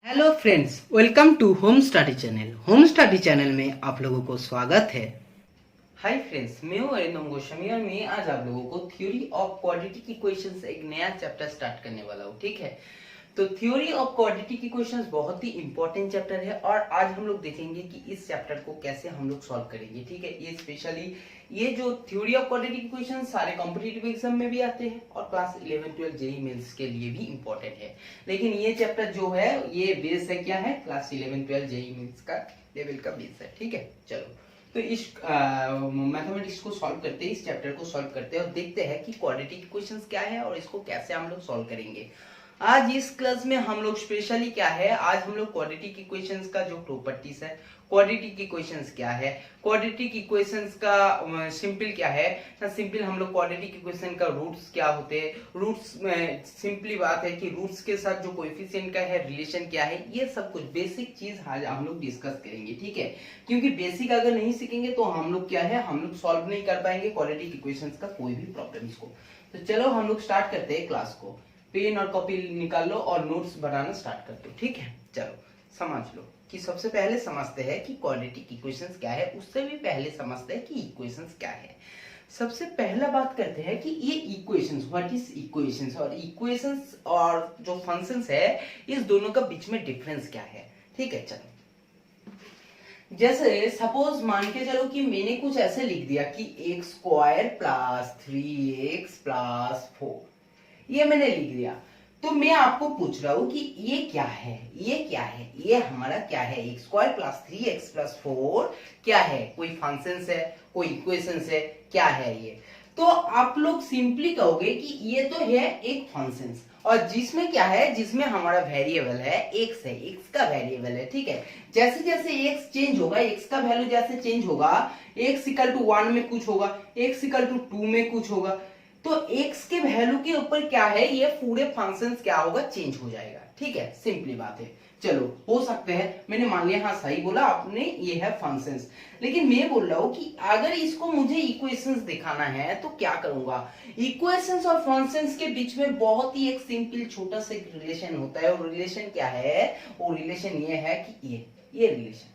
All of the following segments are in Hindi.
Hello friends, welcome to home study channel. Home study channel में आप लोगों को स्वागत है। हाय फ्रेंड्स, मैं हूं अरिंदम गोस्वामी और मैं आज आप लोगों को थ्योरी ऑफ क्वाड्रेटिक इक्वेशंस एक नया चैप्टर स्टार्ट करने वाला हूं। ठीक है, तो थ्योरी ऑफ क्वाड्रेटिक इक्वेशंस बहुत ही इंपॉर्टेंट चैप्टर है और आज हम लोग देखेंगे कि इस चैप्टर को कैसे हम लोग सॉल्व करेंगे। ठीक है, ये स्पेशली ये जो थ्योरी ऑफ क्वाड्रेटिक इक्वेशंस सारे कॉम्पिटिटिव एग्जाम में भी आते हैं और क्लास 11 12 जेईई मेंस के लिए भी इंपॉर्टेंट है। लेकिन ये चैप्टर जो है ये बेस है, क्या है, क्लास 11 12 जेईई मेंस का लेवल का बेस है। ठीक है, चलो तो इस मैथमेटिक्स को सॉल्व करते हैं, इस चैप्टर को सॉल्व करते हैं और देखते हैं कि क्वाड्रेटिक इक्वेशंस क्या है और इसको कैसे हम लोग सॉल्व करेंगे। आज इस क्लास में हम लोग स्पेशली क्या है, आज हम लोग क्वाड्रेटिक इक्वेशंस का जो प्रॉपर्टीज है, क्वाड्रेटिक इक्वेशंस क्या है, क्वाड्रेटिक इक्वेशंस का सिंपल क्या है, सिंपल हम लोग क्वाड्रेटिक इक्वेशन का रूट्स क्या होते हैं, रूट्स में सिंपली बात है कि रूट्स के साथ जो कोएफिशिएंट का है रिलेशन क्या है, ये सब कुछ बेसिक चीज आज हम लोग डिस्कस करेंगे। ठीक है, क्योंकि बेसिक अगर नहीं सीखेंगे तो हम लोग क्या है, हम लोग सॉल्व नहीं कर पाएंगे क्वाड्रेटिक इक्वेशंस का कोई भी प्रॉब्लम्स को। तो चलो हम लोग स्टार्ट करते हैं क्लास को। पेन और कॉपी निकाल लो और नोट्स बनाना स्टार्ट कर दो। ठीक है, चलो समझ लो कि सबसे पहले समझते हैं कि क्वाड्रेटिक इक्वेशंस क्या है, उससे भी पहले समझते हैं कि इक्वेशंस क्या है। सबसे पहला बात करते हैं कि ये इक्वेशंस, व्हाट इज इक्वेशंस, और इक्वेशंस और जो फंक्शंस है इस दोनों का बीच में डिफरेंस क्या है। ठीक है, चलो जैसे सपोज मान के चलो कि मैंने कुछ ऐसे लिख दिया कि x square plus 3x plus 4, ये मैंने लिख दिया। तो मैं आपको पूछ रहा हूं कि ये क्या है, ये क्या है, ये हमारा क्या है, x square plus 3x plus 4 क्या है, कोई फंक्शंस है, कोई इक्वेशंस है, क्या है ये। तो आप लोग सिंपली कहोगे कि ये तो है एक फंक्शंस, और जिसमें क्या है, जिसमें हमारा वेरिएबल है एक्स है, एक्स का वेरिएबल है। ठीक है, जैसे जैसे एक्स चेंज होगा, एक्स का वैल्यू जैसे चेंज होगा, एक्स इक्वल टू 1 में कुछ होगा, एक्स इक्वल टू 2 में कुछ होगा, तो x के वैल्यू के ऊपर क्या है, ये पूरे फंक्शंस क्या होगा, चेंज हो जाएगा। ठीक है, सिंपली बात है। चलो हो सकते हैं मैंने मान लिया, हाँ सही बोला आपने, ये है फंक्शंस। लेकिन मैं बोल रहा हूं कि अगर इसको मुझे इक्वेशंस दिखाना है तो क्या करूंगा, इक्वेशंस और फंक्शंस के बीच में बहुत ही एक सिंपल छोटा सा रिलेशन होता है। और रिलेशन क्या है, वो रिलेशन ये है कि ये रिलेशन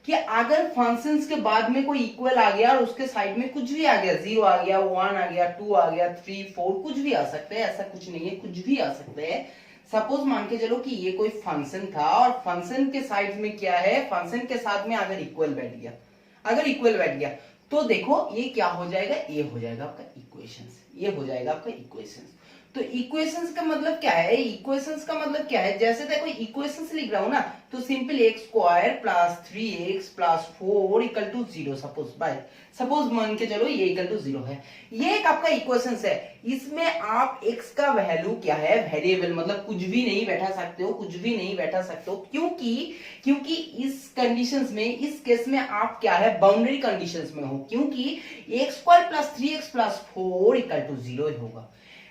कि अगर फंक्शंस के बाद में कोई इक्वल आ गया और उसके साइड में कुछ भी आ गया, 0 आ गया, 1 आ गया, 2 आ गया, 3 4 कुछ भी आ सकते हैं, ऐसा कुछ नहीं है, कुछ भी आ सकते हैं। सपोज मान के चलो कि ये कोई फंक्शन था और फंक्शन के साइड में क्या है, फंक्शन के साथ में अगर इक्वल बैठ गया, अगर इक्वल बैठ गया तो देखो ये क्या हो जाएगा, ये हो जाएगा आपका इक्वेशंस, ये हो जाएगा आपका इक्वेशंस। तो इक्वेशंस का मतलब क्या है, इक्वेशंस का मतलब क्या है, जैसे देखो इक्वेशंस लिख रहा हूं ना, तो simple x square plus 3x plus 4 equal to 0, suppose मान के चलो ये इक्वल टू 0 है, ये एक आपका इक्वेशंस है। इसमें आप x का वैल्यू क्या है, वेरिएबल, मतलब कुछ भी नहीं बैठा सकते हो, कुछ भी नहीं बैठा सकते हो, क्योंकि इस कंडीशंस में, इस केस में आप क्या है, बाउंड्री कंडीशंस में हो, क्योंकि x square plus 3x plus 4 equal to 0 होगा।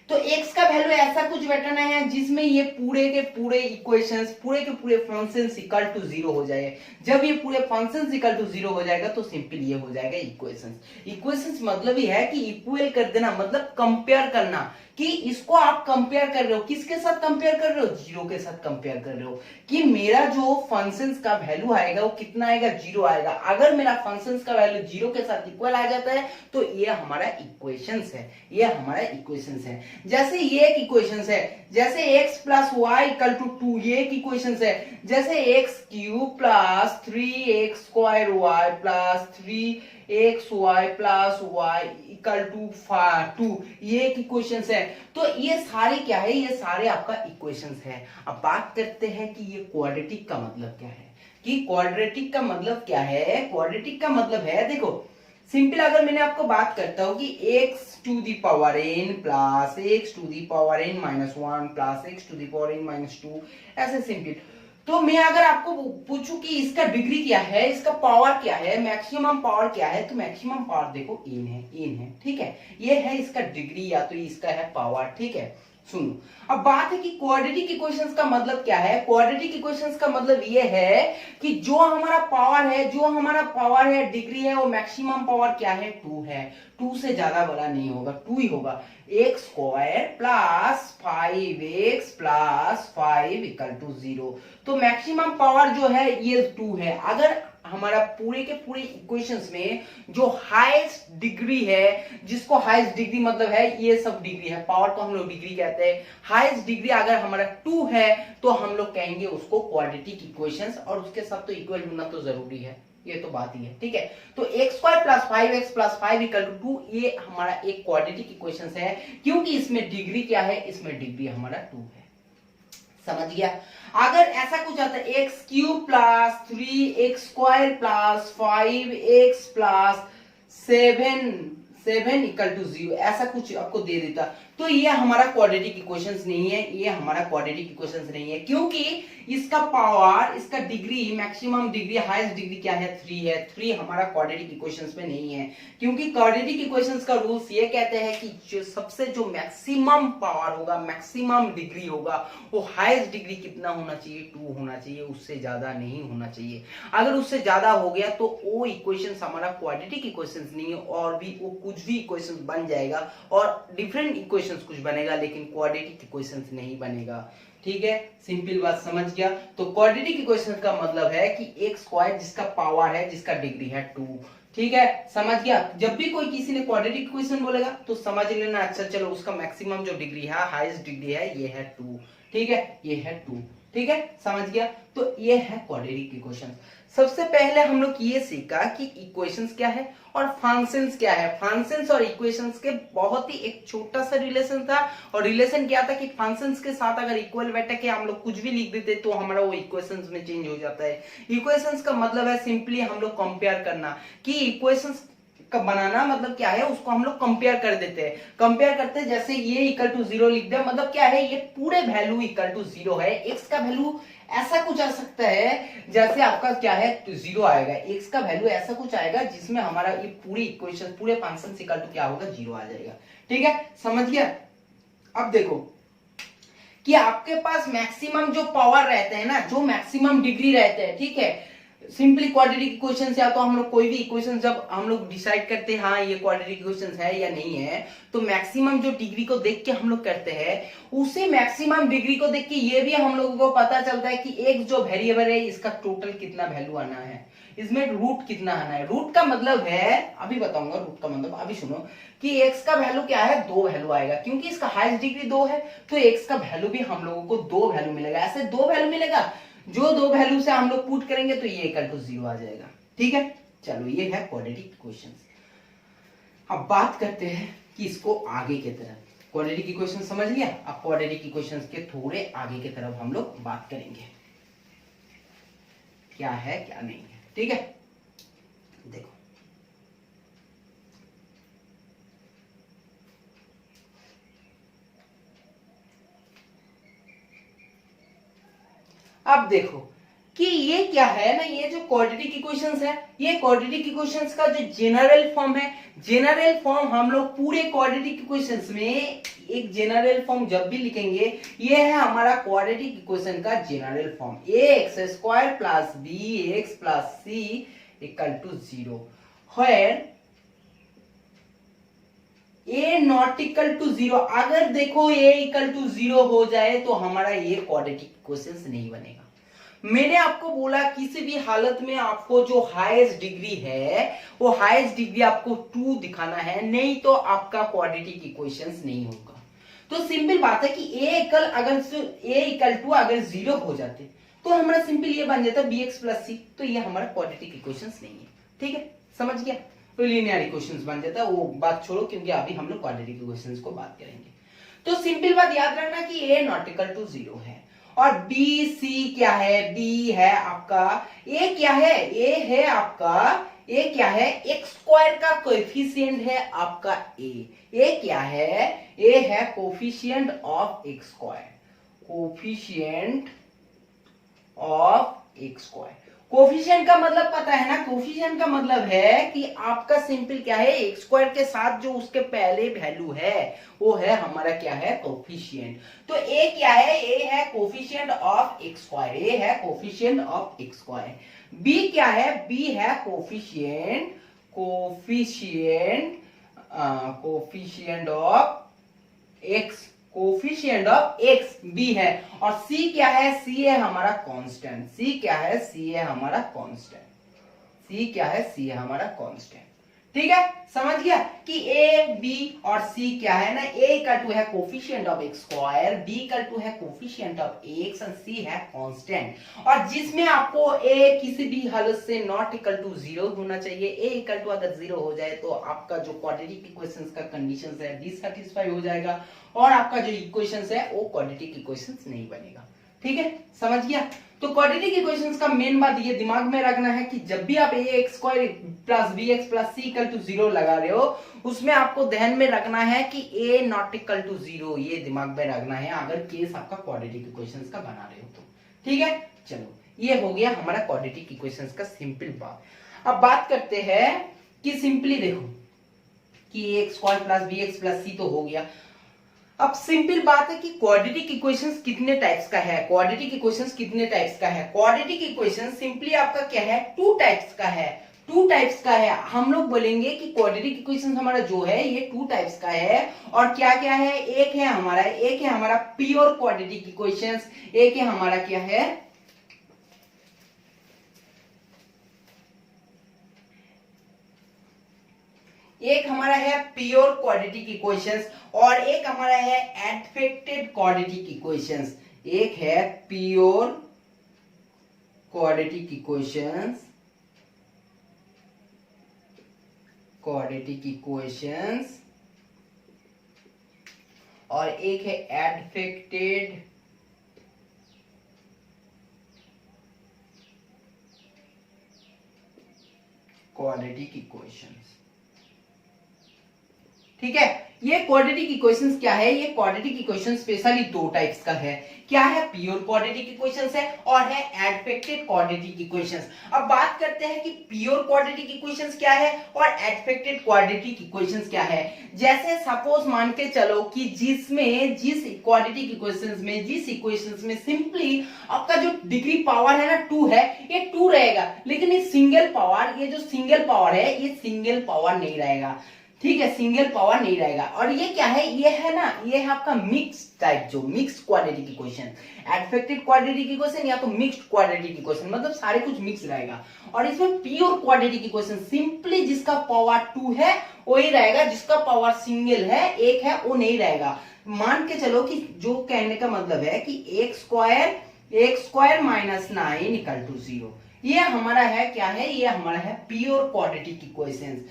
तो x का वैल्यू ऐसा कुछ बैठाना है जिसमें ये पूरे के पूरे इक्वेशंस, पूरे के पूरे फंक्शंस इक्वल टू 0 हो जाए। जब ये पूरे फंक्शंस इक्वल टू 0 हो जाएगा तो सिंपल ये हो जाएगा इक्वेशंस। इक्वेशंस मतलब ही है कि इक्वल कर देना, मतलब कंपेयर करना, कि इसको आप कंपेयर कर रहे हो, किसके साथ कंपेयर कर रहे हो, 0 के साथ कंपेयर कर रहे हो, कि मेरा जो फंक्शंस का वैल्यू आएगा वो कितना आएगा, 0 आएगा। अगर मेरा फंक्शंस का वैल्यू 0 के साथ इक्वल आ जाता है तो ये हमारा इक्वेशंस है, ये हमारा इक्वेशंस है। जैसे ये एक इक्वेशंस है, जैसे x plus y equal to 2, ये एक इक्वेशंस है। जैसे x cube plus 3x square y plus 3x y plus y equal to 2, ये एक इक्वेशंस है। तो ये सारे क्या है, ये सारे आपका इक्वेशंस है। अब बात करते हैं कि ये क्वाड्रेटिक का मतलब क्या है, कि क्वाड्रेटिक का मतलब क्या है। क्वाड्रेटिक का मतलब है, देखो सिंपल अगर मैंने आपको बात करता हूं कि x to the power n plus x to the power n minus 1 plus x to the power n minus 2, ऐसे सिंपल। तो मैं अगर आपको पूछूं कि इसका डिग्री क्या है, इसका पावर क्या है, मैक्सिमम पावर क्या है, तो मैक्सिमम पावर देखो n है, ठीक है, ये है इसका डिग्री या तो इसका है पावर। ठीक है, सुनो, अब बात है कि क्वाड्रेटिक इक्वेशंस का मतलब क्या है। क्वाड्रेटिक इक्वेशंस का मतलब ये है कि जो हमारा पावर है डिग्री है, वो मैक्सिमम पावर क्या है, 2 है। 2 से ज्यादा बड़ा नहीं होगा, 2 ही होगा। X square plus 5x plus 5 equal to 0। तो मैक्सिमम पावर जो है ये 2 है। अगर हमारा पूरे के पूरे इक्वेशंस में जो हाईएस्ट डिग्री है, जिसको हाईएस्ट डिग्री मतलब है ये सब डिग्री है, पावर को हम लोग डिग्री कहते हैं, हाईएस्ट डिग्री अगर हमारा 2 है तो हम लोग कहेंगे उसको क्वाड्रेटिक इक्वेशंस, और उसके साथ तो इक्वल होना तो जरूरी है, ये तो बात ही है, ठीक है। तो x square plus 5x plus 5 equal to 2, ये हमारा एक क्वाड्रेटिक इक्वेशंस है, क्योंकि इसमें डिग्री क्या है, इसमें डिग्री हमारा 2 है। समझ गया। अगर ऐसा कुछ आता है x cube plus 3x square plus 5x plus 7 equal to 0, ऐसा कुछ आपको दे देता, तो ये हमारा क्वाड्रेटिक इक्वेशंस नहीं है, ये हमारा क्वाड्रेटिक इक्वेशंस नहीं है, क्योंकि इसका पावर, इसका degree, maximum degree, highest degree क्या है, 3 है। 3 हमारा क्वाड्रेटिक इक्वेशंस में नहीं है, क्योंकि क्वाड्रेटिक इक्वेशंस का रूल्स ये कहते हैं कि जो मैक्सिमम पावर होगा, मैक्सिमम डिग्री होगा, वो हाईएस्ट डिग्री कितना होना चाहिए, 2 होना चाहिए, उससे ज्यादा नहीं होना चाहिए। अगर उससे ज्यादा हो गया तो वो इक्वेशंस हमारा क्वाड्रेटिक इक्वेशंस नहीं है, और भी वो कुछ भी इक्वेशंस बन जाएगा, और डिफरेंट इक्वेशंस कुछ बनेगा, लेकिन क्वाड्रेटिक इक्वेशंस नहीं बनेगा, ठीक है। सिंपल बात समझ गया। तो क्वाड्रेटिक इक्वेशन का मतलब है कि एक्स स्क्वायर जिसका पावर है, जिसका डिग्री है 2, ठीक है, समझ गया। जब भी कोई किसी ने क्वाड्रेटिक इक्वेशन बोलेगा तो समझ लेना, अच्छा चलो उसका मैक्सिमम जो डिग्री है, हाईएस्ट डिग्री है, ये है 2, ठीक है, ये है 2, ठीक है, समझ गया। तो ये है क्वाड्रेटिक इक्वेशन। सबसे पहले हम लोग ये सीखा कि इक्वेशंस क्या है और फंक्शंस क्या है। फंक्शंस और इक्वेशंस के बहुत ही एक छोटा सा रिलेशन था, और रिलेशन क्या था कि फंक्शंस के साथ अगर इक्वल बैठा के हम लोग कुछ भी लिख देते तो हमारा वो इक्वेशंस में चेंज हो जाता है। इक्वेशंस का मतलब है सिंपली हम लोग कंपेयर करना, कि इक्वेशंस का बनाना मतलब क्या है, उसको हम लोग कंपेयर कर देते हैं। कंपेयर करते हैं, जैसे ये इक्वल टू 0 लिख दिया, मतलब क्या है, ये पूरे वैल्यू इक्वल टू 0 है। एक्स का वैल्यू ऐसा कुछ आ सकता है, जैसे आपका क्या है, तो 0 आएगा, एक्स का वैल्यू ऐसा कुछ आएगा जिसमें हमारा ये पूरी इक्वेशन, पूरे फंक्शन इक्वल टू क्या होगा, 0 आ जाएगा, ठीक है, समझ गया। अब देखो कि आपके पास मैक्सिमम जो पावर रहते हैं ना, जो मैक्सिमम डिग्री रहते हैं, ठीक है, सिंपली क्वाड्रेटिक इक्वेशन या तो हम लोग कोई भी इक्वेशन जब हम लोग डिसाइड करते हैं हाँ ये क्वाड्रेटिक इक्वेशन है या नहीं है, तो मैक्सिमम जो डिग्री को देख के हम लोग करते हैं, उसी मैक्सिमम डिग्री को देख के ये भी हम लोगों को पता चलता है कि एक जो वेरिएबल है इसका टोटल कितना वैल्यू आना है, इसमें रूट कितना आना है। रूट का मतलब है, अभी बताऊंगा रूट का मतलब, अभी सुनो कि x का वैल्यू क्या है, 2 वैल्यू आएगा, क्योंकि इसका हाईएस्ट डिग्री 2 है, तो x का वैल्यू भी हम लोगों को 2 वैल्यू मिलेगा। ऐसे 2 वैल्यू मिलेगा, जो 2 वैल्यू से हम लोग पुट करेंगे तो ये इक्वल टू 0 आ जाएगा, ठीक है। चलो ये है क्वाड्रेटिक इक्वेशंस। अब बात करते हैं कि इसको आगे की तरफ, क्वाड्रेटिक इक्वेशन समझ लिया, अब क्वाड्रेटिक इक्वेशंस के थोड़े आगे की तरफ हम लोग बात करेंगे, क्या है क्या नहीं है, ठीक है। देखो अब देखो कि ये क्या है ना, ये जो क्वाड्रेटिक इक्वेशंस है, ये क्वाड्रेटिक इक्वेशंस का जो जनरल फॉर्म है, जनरल फॉर्म हम लोग पूरे क्वाड्रेटिक इक्वेशंस में एक जनरल फॉर्म जब भी लिखेंगे, ये है हमारा क्वाड्रेटिक इक्वेशन का general form, x square plus b x plus c equal to 0, where a not equal to 0। अगर देखो ए इक्वल टू 0 हो जाए तो हमारा ये क्वाड्रेटिक इक्वेशन नहीं बनेगा। मैंने आपको बोला किसी भी हालत में आपको जो हाईएस्ट डिग्री है, वो हाईएस्ट डिग्री आपको 2 दिखाना है, नहीं तो आपका क्वाड्रेटिक इक्वेशंस नहीं होगा। तो सिंपल बात है कि ए इक्वल टू अगर 0 हो जाते तो हमारा सिंपल ये बन जाता bx प्लस सी, तो ये हमारा क्वाड्रेटिक इक्वेशंस नहीं है, ठीक है, समझ गया। तो लीनियर इक्वेशंस बन जाता है, वो बात छोड़ो, क्योंकि अभी हम लोग क्वाड्रेटिक इक्वेशंस को बात करेंगे। तो सिंपल बात याद रखना कि a नॉट इक्वल टू 0 है, और बी सी क्या है, बी है आपका, ए क्या है, ए है आपका, ए क्या है, एक्स स्क्वायर का कोएफिशिएंट है आपका ए क्या है, ए है coefficient of x square, coefficient of x square, coefficient का मतलब पता है ना, कोफिशिएंट का मतलब है कि आपका सिंपल क्या है, एक्स स्क्वायर के साथ जो उसके पहले वैल्यू है वो है हमारा क्या है, कोफिशिएंट। तो ए क्या है, ए है coefficient of x square, a है coefficient of x square. B क्या है, बी है coefficient coefficient of x, coefficient of x b है। और सी क्या है, सी है हमारा कांस्टेंट, सी क्या है, सी है हमारा कांस्टेंट, सी क्या है, सी है हमारा कांस्टेंट। ठीक है, समझ गया कि ए बी और सी क्या है ना, ए इक्वल टू है coefficient of x square, B equal to है कोफिशिएंट ऑफ एक्स और सी है कांस्टेंट। और जिसमें आपको ए किसी भी हालत से नॉट इक्वल टू 0 होना चाहिए। ए इक्वल टू अगर 0 हो जाए तो आपका जो क्वाड्रेटिक इक्वेशंस का कंडीशंस है डिससैटिस्फाई हो जाएगा और आपका जो इक्वेशंस है वो क्वाड्रेटिक इक्वेशंस नहीं बनेगा। ठीक है, समझ गया। तो क्वाड्रेटिक इक्वेशंस का मेन बात ये दिमाग में रखना है कि जब भी आप ax square plus bx plus c equal to 0 लगा रहे हो, उसमें आपको ध्यान में रखना है कि a नॉट इक्वल टू 0, ये दिमाग में रखना है अगर केस आपका क्वाड्रेटिक इक्वेशंस का बना रहे हो तो। ठीक है, चलो ये हो गया हमारा क्वाड्रेटिक इक्वेशंस का सिंपल बात। अब बात करते हैं कि सिंपली देखो कि ax square plus bx plus c तो हो गया। अब सिंपल बात है कि क्वाड्रेटिक इक्वेशंस कितने टाइप्स का है, क्वाड्रेटिक इक्वेशंस कितने टाइप्स का है। क्वाड्रेटिक इक्वेशन सिंपली आपका क्या है, टू टाइप्स का है, टू टाइप्स का है। हम लोग बोलेंगे कि क्वाड्रेटिक इक्वेशन हमारा जो है ये टू टाइप्स का है। और क्या क्या है, एक है हमारा प्योर क्वाड्रेटिक इक्वेशंस, एक है हमारा क्या है, एक हमारा है प्योर क्वाड्रेटिक इक्वेशंस और एक हमारा है एडफेक्टेड क्वाड्रेटिक इक्वेशंस। एक है प्योर क्वाड्रेटिक इक्वेशंस, और एक है एडफेक्टेड क्वाड्रेटिक इक्वेशंस। ठीक है, ये क्वाड्रेटिक इक्वेशंस क्या है, ये क्वाड्रेटिक इक्वेशन स्पेशली दो टाइप्स का है। क्या है, प्योर क्वाड्रेटिक इक्वेशंस है और है एडफेक्टेड क्वाड्रेटिक इक्वेशंस। अब बात करते हैं कि प्योर क्वाड्रेटिक इक्वेशंस क्या है और एडफेक्टेड क्वाड्रेटिक इक्वेशंस क्या है। जैसे सपोज मान के चलो कि जिस क्वाड्रेटिक इक्वेशंस में, जिस इक्वेशंस में सिंपली आपका जो डिग्री पावर है ना 2 है, ये 2 रहेगा, लेकिन ये सिंगल पावर, ये जो सिंगल पावर है ये सिंगल पावर नहीं रहेगा। ठीक है, सिंगल पावर नहीं रहेगा। और ये क्या है, ये है ना, ये है आपका मिक्स टाइप, जो mix quadratic equation, adfected quadratic equation या तो मिक्स्ड क्वाड्रेटिक इक्वेशन, मतलब सारे कुछ मिक्स रहेगा। और इसमें प्योर क्वाड्रेटिक इक्वेशन सिंपली जिसका पावर 2 है वही रहेगा, जिसका पावर सिंगल है 1 है वो नहीं रहेगा। मान के चलो कि जो कहने का मतलब है कि x square minus 9 equal to 0, ये हमारा है क्या है, ये हमारा है pure quadratic equation.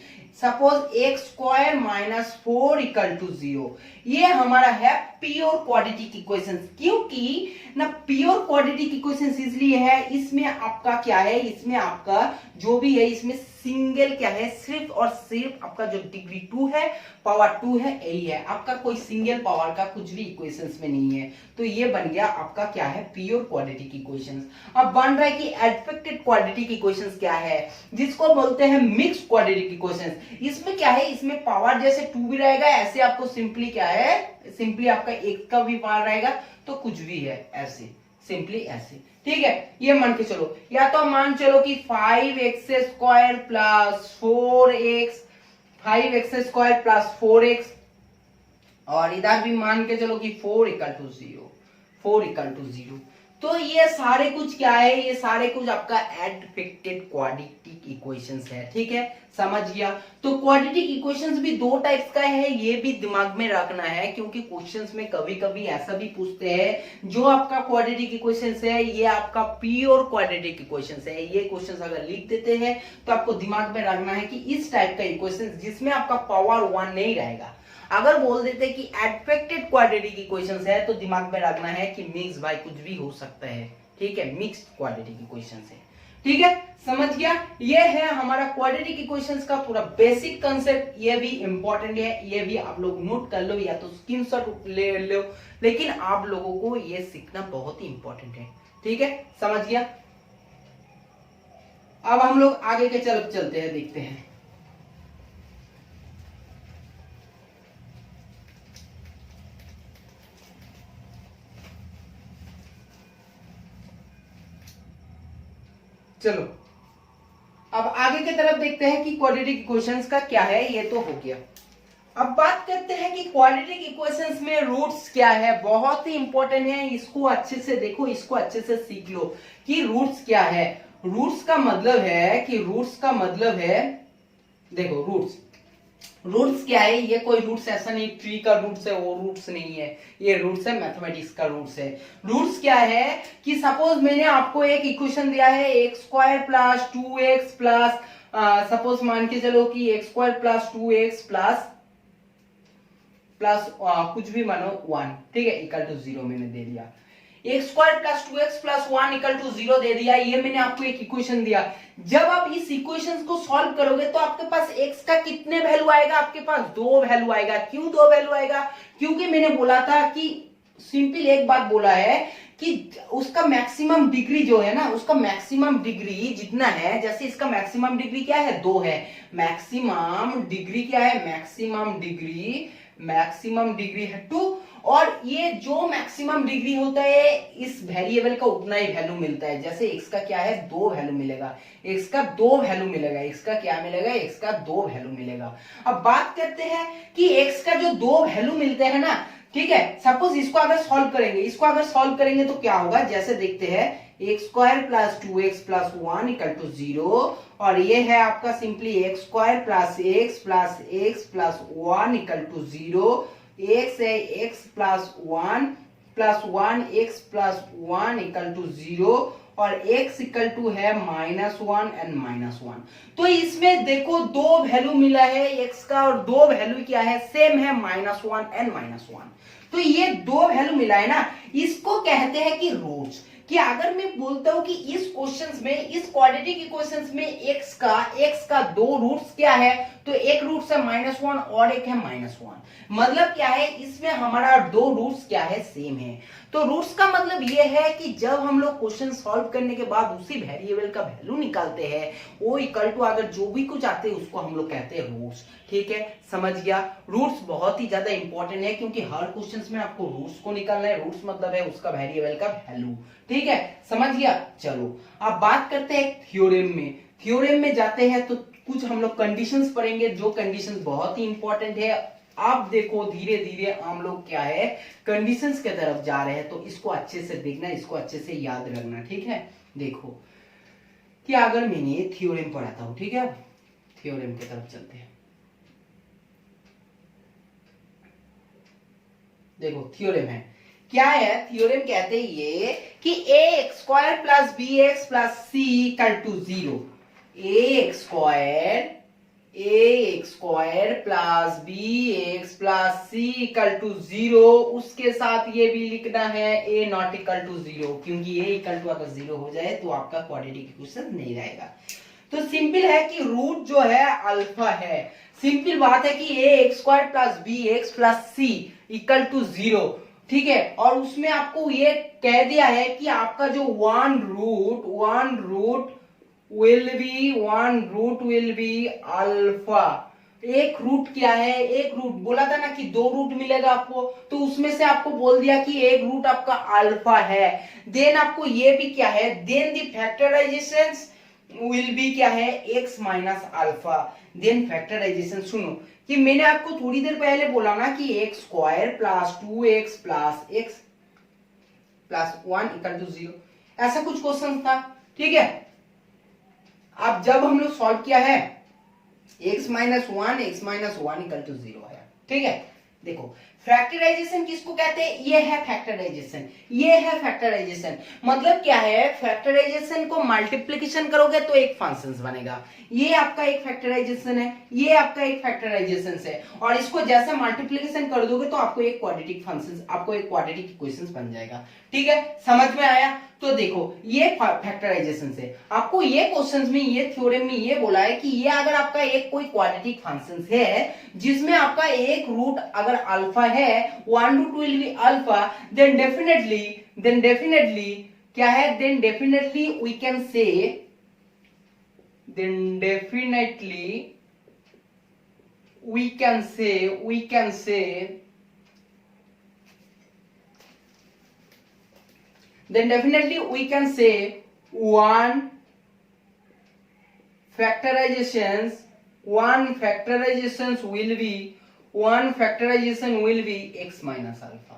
Suppose x square minus 4 equal to 0, ये हमारा है प्योर क्वाड्रेटिक इक्वेशन। क्योंकि ना प्योर क्वाड्रेटिक इक्वेशन इसलिए है, इसमें आपका क्या है, इसमें आपका जो भी है इसमें सिंगल क्या है, सिर्फ और सिर्फ आपका जो डिग्री 2 है, पावर 2 है, यही है आपका, कोई सिंगल पावर का कुछ भी इक्वेशंस में नहीं है। तो ये बन गया आपका क्या है, प्योर क्वाड्रेटिक इक्वेशंस। अब बन रहा है कि एडफेक्टेड क्वाड्रेटिक इक्वेशंस क्या है, जिसको बोलते हैं मिक्स्ड क्वाड्रेटिक इक्वेशंस। इसमें क्या है, इसमें पावर जैसे 2 भी रहेगा, ऐसे आपको सिंपली क्या है, सिंपली आपका 1 का भी पावर रहेगा, तो कुछ भी है ऐसे, सिंपली ऐसे। ठीक है, ये मान के चलो, या तो मान चलो कि 5x square plus 4x, 5x square plus 4x, और इधर भी मान के चलो कि 4 इक्वल टू 0, 4 इक्वल टू 0। तो ये सारे कुछ क्या है, ये सारे कुछ आपका एडफेक्टेड क्वाड्रेटिक इक्वेशंस है। ठीक है, समझ गया। तो क्वाड्रेटिक इक्वेशंस भी दो टाइप्स का है, ये भी दिमाग में रखना है, क्योंकि क्वेश्चंस में कभी कभी ऐसा भी पूछते हैं जो आपका क्वाड्रेटिक इक्वेशंस है ये आपका प्योर क्वाड्रेटिक इक्वेशंस है। ये क्वेश्चंस अगर लिख देते हैं तो आपको दिमाग में रखना है कि इस टाइप का इक्वेशन जिसमें आपका पावर 1 नहीं रहेगा। अगर बोल देते कि एडफेक्टेड क्वाड्रेटिक इक्वेशंस है तो दिमाग में रखना है कि मिक्स बाय कुछ भी हो सकता है। ठीक है, मिक्स्ड क्वाड्रेटिक इक्वेशंस है। ठीक है, समझ गया। ये है हमारा क्वाड्रेटिक इक्वेशंस का पूरा बेसिक कंसेप्ट। ये भी इंपॉर्टेंट है, ये भी आप लोग नोट कर लो या तो स्क्रीनशॉट ले लो, लेकिन आप लोगों को ये सीखना बहुत ही इंपॉर्टेंट है। ठीक है, समझ गया। अब हम लोग आगे के तरफ चलते हैं, देखते हैं। चलो अब आगे की तरफ देखते हैं कि क्वाड्रेटिक इक्वेशंस का क्या है। ये तो हो गया। अब बात करते हैं कि क्वाड्रेटिक इक्वेशंस में रूट्स क्या है। बहुत ही इंपॉर्टेंट है, इसको अच्छे से देखो, इसको अच्छे से सीख लो कि रूट्स क्या है। रूट्स का मतलब है देखो, रूट्स क्या है। ये कोई रूट्स ऐसा नहीं ट्री का रूट्स है, वो रूट्स नहीं है, ये रूट्स है मैथमेटिक्स का रूट्स है। रूट्स क्या है कि सपोज मैंने आपको एक इक्वेशन दिया है x square plus 2x plus, suppose मान के चलो कि x square plus 2x plus कुछ भी मानो 1, ठीक है, इक्वल टू 0 मैंने दे दिया। X square plus 2x plus 1 equal to 0 दे दिया। ये मैंने आपको एक इक्वेशन दिया। जब आप इस इक्वेशन को सॉल्व करोगे तो आपके पास x का कितने वैल्यू आएगा? आपके पास 2 वैल्यू आएगा। क्यों 2 वैल्यू आएगा? क्योंकि मैंने बोला था कि सिंपल एक बात बोला है कि उसका मैक्सिमम डिग्री जो है ना, उसका मैक्सिमम डिग्री जितना है, जैसे इसका मैक्सिमम डिग्री क्या है? 2 है। मैक्सिमम डिग्री क्या है? मैक्सिमम डिग्री है 2। और ये जो मैक्सिमम डिग्री होता है इस वेरिएबल का उतना ही वैल्यू मिलता है। जैसे x का क्या है? 2 वैल्यू मिलेगा। x का 2 वैल्यू मिलेगा। x का क्या मिलेगा? x का 2 वैल्यू मिलेगा। अब बात करते हैं कि x का जो 2 वैल्यू मिलते हैं ना, ठीक है, सपोज इसको अगर सॉल्व करेंगे तो क्या होगा? जैसे देखते हैं, x square plus 2x plus 1 equal to 0, और ये है आपका simply x square plus x plus 1 equal to 0। x है x plus 1 x plus 1 equal to 0, और x इक्वल टू है -1 एंड -1। तो इसमें देखो 2 वैल्यू मिला है x का, और 2 वैल्यू क्या है? सेम है, -1 एंड -1। तो ये 2 वैल्यू मिला है ना, इसको कहते हैं कि रूट्स। कि अगर मैं बोलता हूं कि इस क्वेश्चंस में, इस क्वाड्रेटिक इक्वेशंस में x का 2 रूट्स क्या है, तो एक रूट है -1 और एक है -1। मतलब क्या है? इसमें हमारा 2 रूट्स क्या है? सेम है। तो रूट्स का मतलब ये है कि जब हम लोग क्वेश्चन सॉल्व करने के बाद उसी वेरिएबल का वैल्यू निकालते हैं, वो इक्वल टू अगर जो भी कुछ आते हैं उसको हम लोग कहते हैं रूट्स। ठीक है, समझ गया? रूट्स बहुत ही ज्यादा इंपॉर्टेंट है, क्योंकि हर क्वेश्चन में आपको रूट्स को निकालना है। रूट्स मतलब है उसका वेरिएबल का वैल्यू। ठीक है, समझ गया? चलो अब बात करते हैं थ्योरेम में जाते हैं तो कुछ हम लोग कंडीशंस पढ़ेंगे, जो कंडीशंस बहुत ही इंपॉर्टेंट है। आप देखो धीरे धीरे हम लोग क्या है, कंडीशंस के तरफ जा रहे हैं, तो इसको अच्छे से देखना, इसको अच्छे से याद रखना। ठीक है, देखो कि अगर मैंने थ्योरेम पढ़ाता हूं, ठीक है, थ्योरेम की तरफ चलते हैं। देखो थ्योरेम है क्या है? थ्योरेम कहते हैं ये कि ax square plus bx plus c equal to 0। ax square plus bx plus c equal to 0, उसके साथ ये भी लिखना है a नॉट इक्वल टू 0, क्योंकि a इक्वल टू अगर 0 हो जाए तो आपका क्वाड्रेटिक इक्वेशन नहीं रहेगा। तो सिंपल है कि रूट जो है अल्फा है। सिंपल बात है कि ax square plus bx plus c equal to 0, ठीक है, और उसमें आपको ये कह दिया है कि आपका जो one root will be alpha. एक रूट क्या है? एक रूट बोला था ना कि 2 रूट मिलेगा आपको, तो उसमें से आपको बोल दिया कि एक रूट आपका अल्फा है। देन आपको ये भी क्या है? Then the factorization will be क्या है? x minus alpha. Then factorization सुनो कि मैंने आपको थोड़ी देर पहले बोला ना कि x square plus 2x plus x plus 1 equal to 0, ऐसा कुछ क्वेश्चन था। ठीक है, अब जब हम लोग सॉल्व किया है x माइनस 1 इक्वल टू 0 आया। ठीक है, देखो फैक्टराइजेशन किसको कहते हैं? ये है फैक्टराइजेशन। मतलब क्या है? फैक्टराइजेशन को मल्टीप्लिकेशन करोगे तो एक फंक्शन बनेगा। ये आपका एक फैक्टराइजेशन है, ये आपका एक फैक्टराइजेशन है, और इसको जैसे मल्टीप्लिकेशन कर दोगे तो आपको एक क्वाड्रेटिक फंक्शन, आपको एक क्वाड्रेटिक इक्वेशन बन जाएगा। ठीक है, समझ में आया? तो देखो ये फैक्टराइजेशन से आपको ये क्वेश्चंस में, ये थ्योरम में ये बोला है कि ये अगर आपका एक कोई क्वाड्रेटिक फंक्शन है जिसमें आपका एक रूट अगर अल्फा है, 1 root will be alpha, then definitely क्या है? Then definitely we can say then definitely we can say one factorizations will be x minus alpha।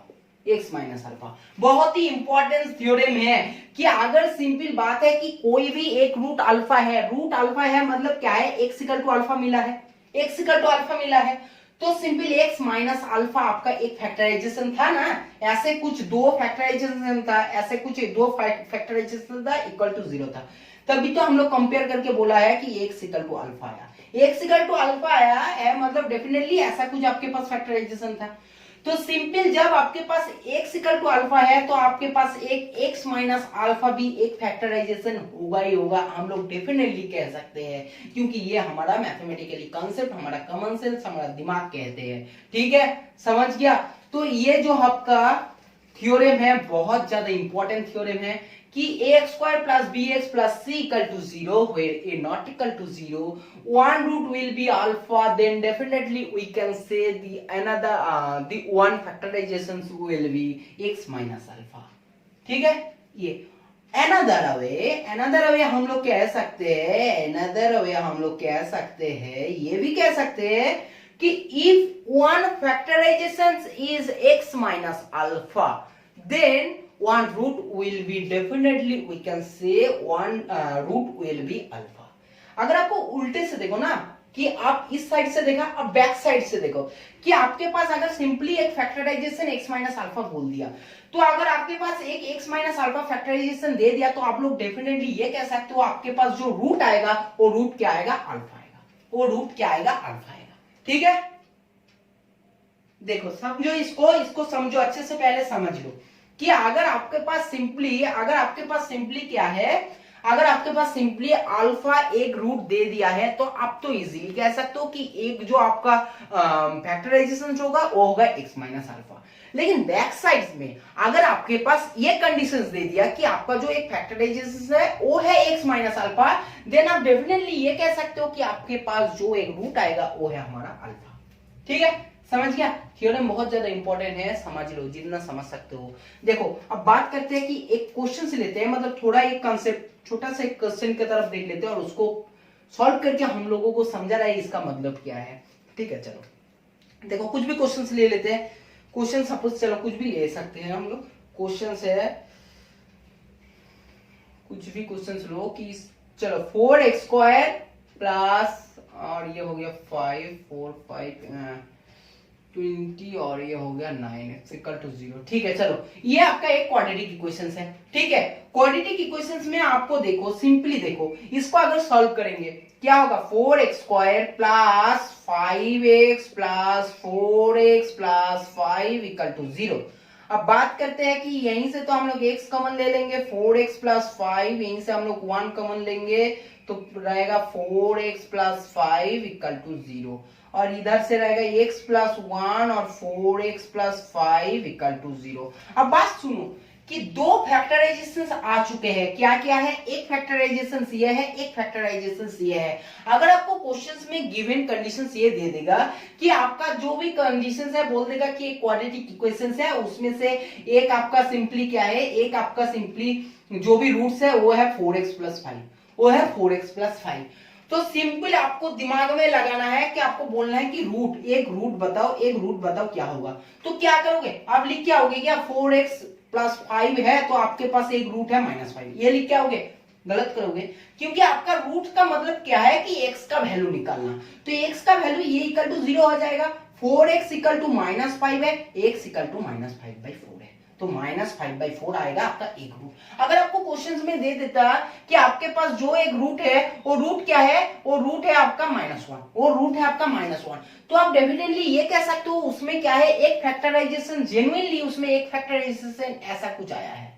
बहुत ही इंपॉर्टेंट थ्योरम है कि अगर सिंपल बात है कि कोई भी एक रूट अल्फा है मतलब क्या है, x इक्वल टू अल्फा मिला है तो सिंपल x माइनस अल्फा आपका एक फैक्टराइजेशन था ना, ऐसे कुछ दो फैक्टराइजेशन था इक्वल टू 0 था, तभी तो हम लोग कंपेयर करके बोला है कि x इक्वल टू अल्फा आया है मतलब डेफिनेटली ऐसा कुछ आपके पास फैक्टराइजेशन था। तो सिंपल जब आपके पास x इक्वल टू अल्फा है तो आपके पास एक x माइनस अल्फा भी एक फैक्टराइजेशन होगा ही होगा, हम लोग डेफिनेटली कह सकते हैं, क्योंकि ये हमारा मैथमेटिकली कॉन्सेप्ट, हमारा कॉमन सेंस, हमारा दिमाग कहते हैं। ठीक है, समझ गया। तो ये जो आपका थ्योरम है बहुत ज्यादा इंपॉर्टेंट थ्योरम है कि ax square plus bx plus c equal to 0 where a not equal to 0 one root will be alpha, then definitely we can say the one factorizations will be x minus alpha। ठीक है, ये another way हम लोग कह सकते हैं ये भी कह सकते हैं कि if one factorization is x minus alpha then one root will be definitely we can say one root will be alpha। अगर आपको उल्टे से देखो ना कि आप इस साइड से देखा, अब बैक साइड से देखो कि आपके पास अगर सिंपली एक फैक्टराइजेशन x माइनस अल्फा बोल दिया, तो अगर आपके पास एक x माइनस अल्फा फैक्टराइजेशन दे दिया तो आप लोग डेफिनेटली ये कह सकते हो आपके पास जो रूट आएगा वो रूट क्या आएगा, अल्फा आएगा। ठीक है, देखो समझो इसको समझो अच्छे से, पहले समझ लो कि अगर आपके पास सिंपली क्या है, अगर आपके पास सिंपली अल्फा एक रूट दे दिया है तो आप तो इजीली कह सकते हो कि एक जो आपका फैक्टराइजेशन होगा वो होगा x माइनस अल्फा। लेकिन बैक साइड में अगर आपके पास ये कंडीशंस दे दिया कि आपका जो एक फैक्टराइजेशन है वो है x माइनस अल्फा, देन आप डेफिनेटली ये कह सकते हो कि आपके पास जो एक रूट आएगा वो है हमारा अल्फा। ठीक है, समझ गया। थ्योरम बहुत ज्यादा इंपॉर्टेंट है, समझ लो जितना समझ सकते हो। देखो अब बात करते हैं कि एक क्वेश्चन से लेते हैं, मतलब थोड़ा एक कॉन्सेप्ट छोटा सा एक क्वेश्चन की तरफ देख लेते हैं और उसको सॉल्व करके हम लोगों को समझा रहा है इसका मतलब क्या है। ठीक है, चलो देखो कुछ भी क्वेश्चन ले लेते हैं। क्वेश्चन सपोज चलो कुछ भी ले सकते हैं हम लोग, क्वेश्चन है कुछ भी क्वेश्चन लो कि चलो 4x स्क्वायर प्लस और ये हो गया 5 4 5 20 और ये हो गया 9 इक्वल टू 0। ठीक है, चलो ये आपका एक क्वाड्रेटिक इक्वेशंस है। ठीक है, क्वाड्रेटिक इक्वेशंस में आपको देखो सिंपली देखो इसको अगर सॉल्व करेंगे क्या होगा, 4x square plus 5x plus 4x plus 5 equal to 0। अब बात करते हैं कि यहीं से तो हम लोग x कॉमन ले लेंगे, 4x प्लस 5 यहीं से हम लोग 1 कॉमन लेंगे तो रहेगा 4x प्लस 5 इक्वल टू 0 और इधर से रहेगा x प्लस 1 और 4x प्लस 5 इक्वल टू 0। अब बात सुनो कि दो फैक्टराइजेशंस आ चुके हैं, क्या क्या है, एक फैक्टराइजेशन ये है, एक फैक्टराइजेशन ये है। अगर आपको क्वेश्चंस में गिवन कंडीशंस ये दे देगा कि आपका जो भी कंडीशंस है बोल देगा कि एक क्वाड्रेटिक इक्वेशंस है, उसमें से एक आपका सिंपली क्या है, एक आपका सिंपली जो भी रूट्स है वो है 4x प्लस 5, वो है 4x प्लस 5। तो सिंपल आपको दिमाग में लगाना है कि आपको बोलना है कि एक रूट बताओ क्या होगा। तो क्या करोगे, आप लिख के आओगे क्या 4x प्लस 5 है तो आपके पास एक रूट है -5, ये लिख के आओगे, गलत करोगे क्योंकि आपका रूट का मतलब क्या है कि x का वैल्यू निकालना। तो x का वैल्यू ये इक्वल टू 0 हो जाएगा, 4x इक्वल टू -5 है, x इक्वल टू -5/4 है, तो -5/4 आएगा आपका एक रूट। अगर आपको क्वेश्चंस में दे देता कि आपके पास जो एक रूट है वो रूट क्या है, वो रूट है आपका -1, वो रूट है आपका -1, तो आप डेफिनेटली ये कह सकते हो उसमें क्या है, एक फैक्टराइजेशन जेन्युइनली उसमें एक फैक्टराइजेशन ऐसा कुछ आया है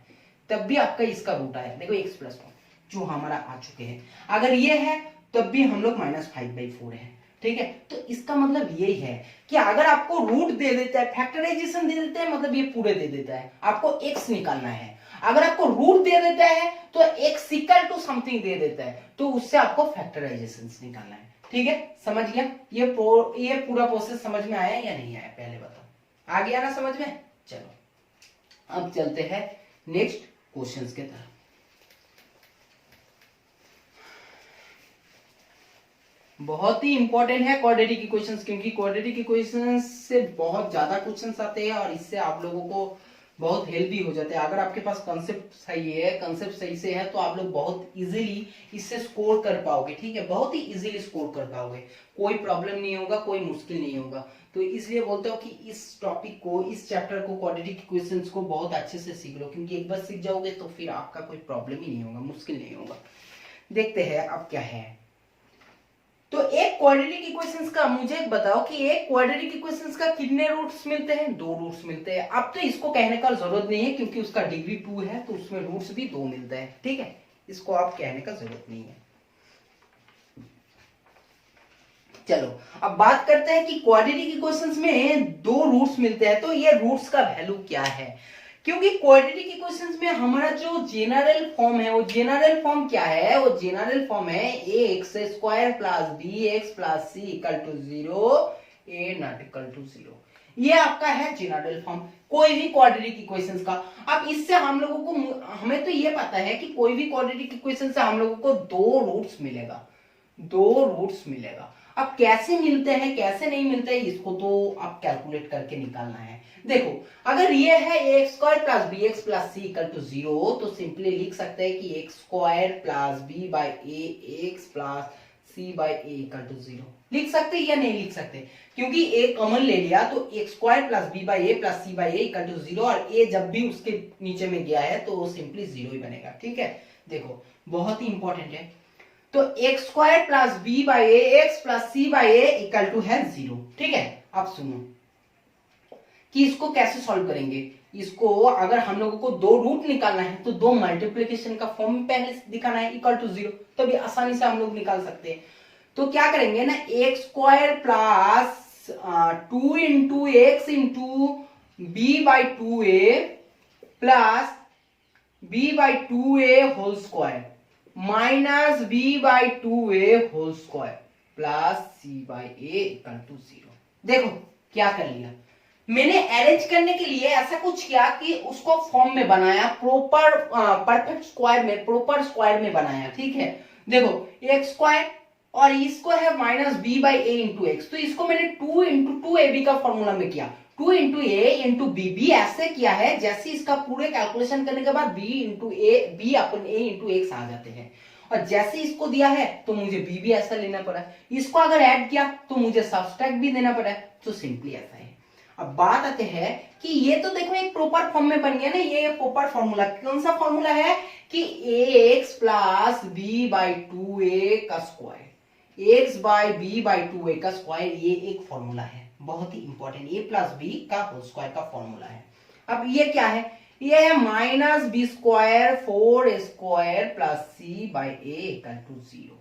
तब भी आपका इसका रूट आया। देखो x प्लस 1 जो हमारा आ चुके हैं, अगर ये है तब भी हम लोग -5/4 है। ठीक है, तो इसका मतलब यही है कि अगर आपको रूट दे देता है, फैक्टराइजेशन दे देता है, मतलब ये पूरे दे देता है, आपको x निकालना है। अगर आपको रूट दे देता है तो x इक्वल टू समथिंग दे देता है, तो उससे आपको फैक्टराइजेशन निकालना है। ठीक है, समझ गया? ये पूरा प्रोसेस समझ में आया या नहीं आया, पहले बताओ। आ गया ना समझ में? चलो अब चलते हैं नेक्स्ट क्वेश्चंस के तरफ। बहुत ही इंपॉर्टेंट है क्वाड्रेटिक इक्वेशंस, क्योंकि क्वाड्रेटिक इक्वेशंस से बहुत ज्यादा क्वेश्चंस आते हैं और इससे आप लोगों को बहुत हेल्प भी हो जाता है। अगर आपके पास कंसेप्ट सही है, कंसेप्ट सही से है, तो आप लोग बहुत इजीली इससे स्कोर कर पाओगे। ठीक है, बहुत ही इजीली स्कोर कर पाओगे, कोई प्रॉब्लम नहीं होगा, कोई मुश्किल नहीं होगा। तो इसलिए बोलता हूँ कि इस टॉपिक को, इस चैप्टर को, क्वाड्रेटिक इक्वेशंस को बहुत अच्छे से सीख लो, क्योंकि एक बार सीख जाओगे तो फिर आपका कोई प्रॉब्लम ही नहीं होगा, मुश्किल नहीं होगा। देखते हैं अब क्या है। तो एक क्वाड्रेटिक इक्वेशंस का मुझे बताओ कि एक क्वाड्रेटिक इक्वेशंस का कितने रूट्स मिलते हैं? 2 रूट्स मिलते हैं। अब तो इसको कहने का जरूरत नहीं है, क्योंकि उसका डिग्री 2 है, तो उसमें रूट्स भी 2 मिलते हैं। ठीक है, इसको आप कहने का जरूरत नहीं है। चलो अब बात करते हैं कि क्वाड्रेटिक इक्वेशंस में 2 रूट्स मिलते हैं, तो ये रूट्स का वैल्यू क्या है? क्योंकि क्वाड्रेटिक इक्वेशंस में हमारा जो जनरल फॉर्म है, वो जनरल फॉर्म क्या है? वो जनरल फॉर्म है x square plus b x plus c equal to 0, a not equal to 0। ये आपका है जनरल फॉर्म कोई भी क्वाड्रेटिक इक्वेशंस का। अब इससे हम लोगों को, हमें तो ये पता है कि कोई भी क्वाड्रेटिक इक्वेशन से हम लोगों को 2 रूट्स मिलेगा, 2 रूट्स मिलेगा। अब कैसे मिलते हैं, कैसे नहीं मिलते हैं, इसको तो आप कैलकुलेट करके निकालना है। देखो, अगर ये है a square plus b x plus c equal to 0, तो सिंपली लिख सकते हैं कि x square plus b by a x plus c by a equal to 0। लिख सकते या नहीं लिख सकते? क्योंकि ए कॉमन ले लिया, तो x square plus b by a plus c by a equal to 0, और ए जब भी उसके नीचे में गया है तो वो सिंपली 0 ही बनेगा। ठीक है, देखो बहुत ही इंपॉर्टेंट है। तो x square plus b by a x plus c by a equal to है 0। ठीक है, अब सुनो कि इसको कैसे सॉल्व करेंगे। इसको अगर हम लोगों को 2 रूट निकालना है, तो 2 मल्टीप्लिकेशन का फॉर्म पहले दिखाना है इक्वल टू 0, तभी आसानी से हम लोग निकाल सकते हैं। तो क्या करेंगे ना, x square plus 2 into x into b by 2a plus b by 2a whole square minus b by 2a whole square plus c by a equal to 0। देखो क्या कर लिया मैंने, अरेंज करने के लिए ऐसा कुछ किया कि उसको फॉर्म में बनाया, प्रॉपर परफेक्ट स्क्वायर में, प्रॉपर स्क्वायर में बनाया। ठीक है, देखो एक्स स्क्वायर और इसको है minus b by a into x, तो इसको मैंने 2 इंटू 2ab का फॉर्मूला में किया, 2 इंटू ए इंटू बी भी ऐसे किया है जैसे इसका पूरे कैलकुलेशन करने के बाद बी इंटू ए, बी अपन ए इंटू एक्स आ जाते हैं। और जैसे इसको दिया है तो मुझे बी भी ऐसा लेना पड़ा, इसको अगर ऐड किया तो मुझे सब्सट्रैक्ट भी देना पड़ा, तो सिंपली ऐसा है। अब बात आते हैं कि ये तो देखो एक प्रॉपर फॉर्म में बन गया ना, ये प्रॉपर फॉर्मूला कौन सा फॉर्मूला है कि x plus b by 2a का square, x by b by 2a का स्क्वायर, ये एक फॉर्मूला है बहुत ही इंपॉर्टेंट, ए प्लस बी का होल स्क्वायर का फॉर्मूला है। अब ये क्या है, ये है minus b square 4 square plus c by a equal to 0।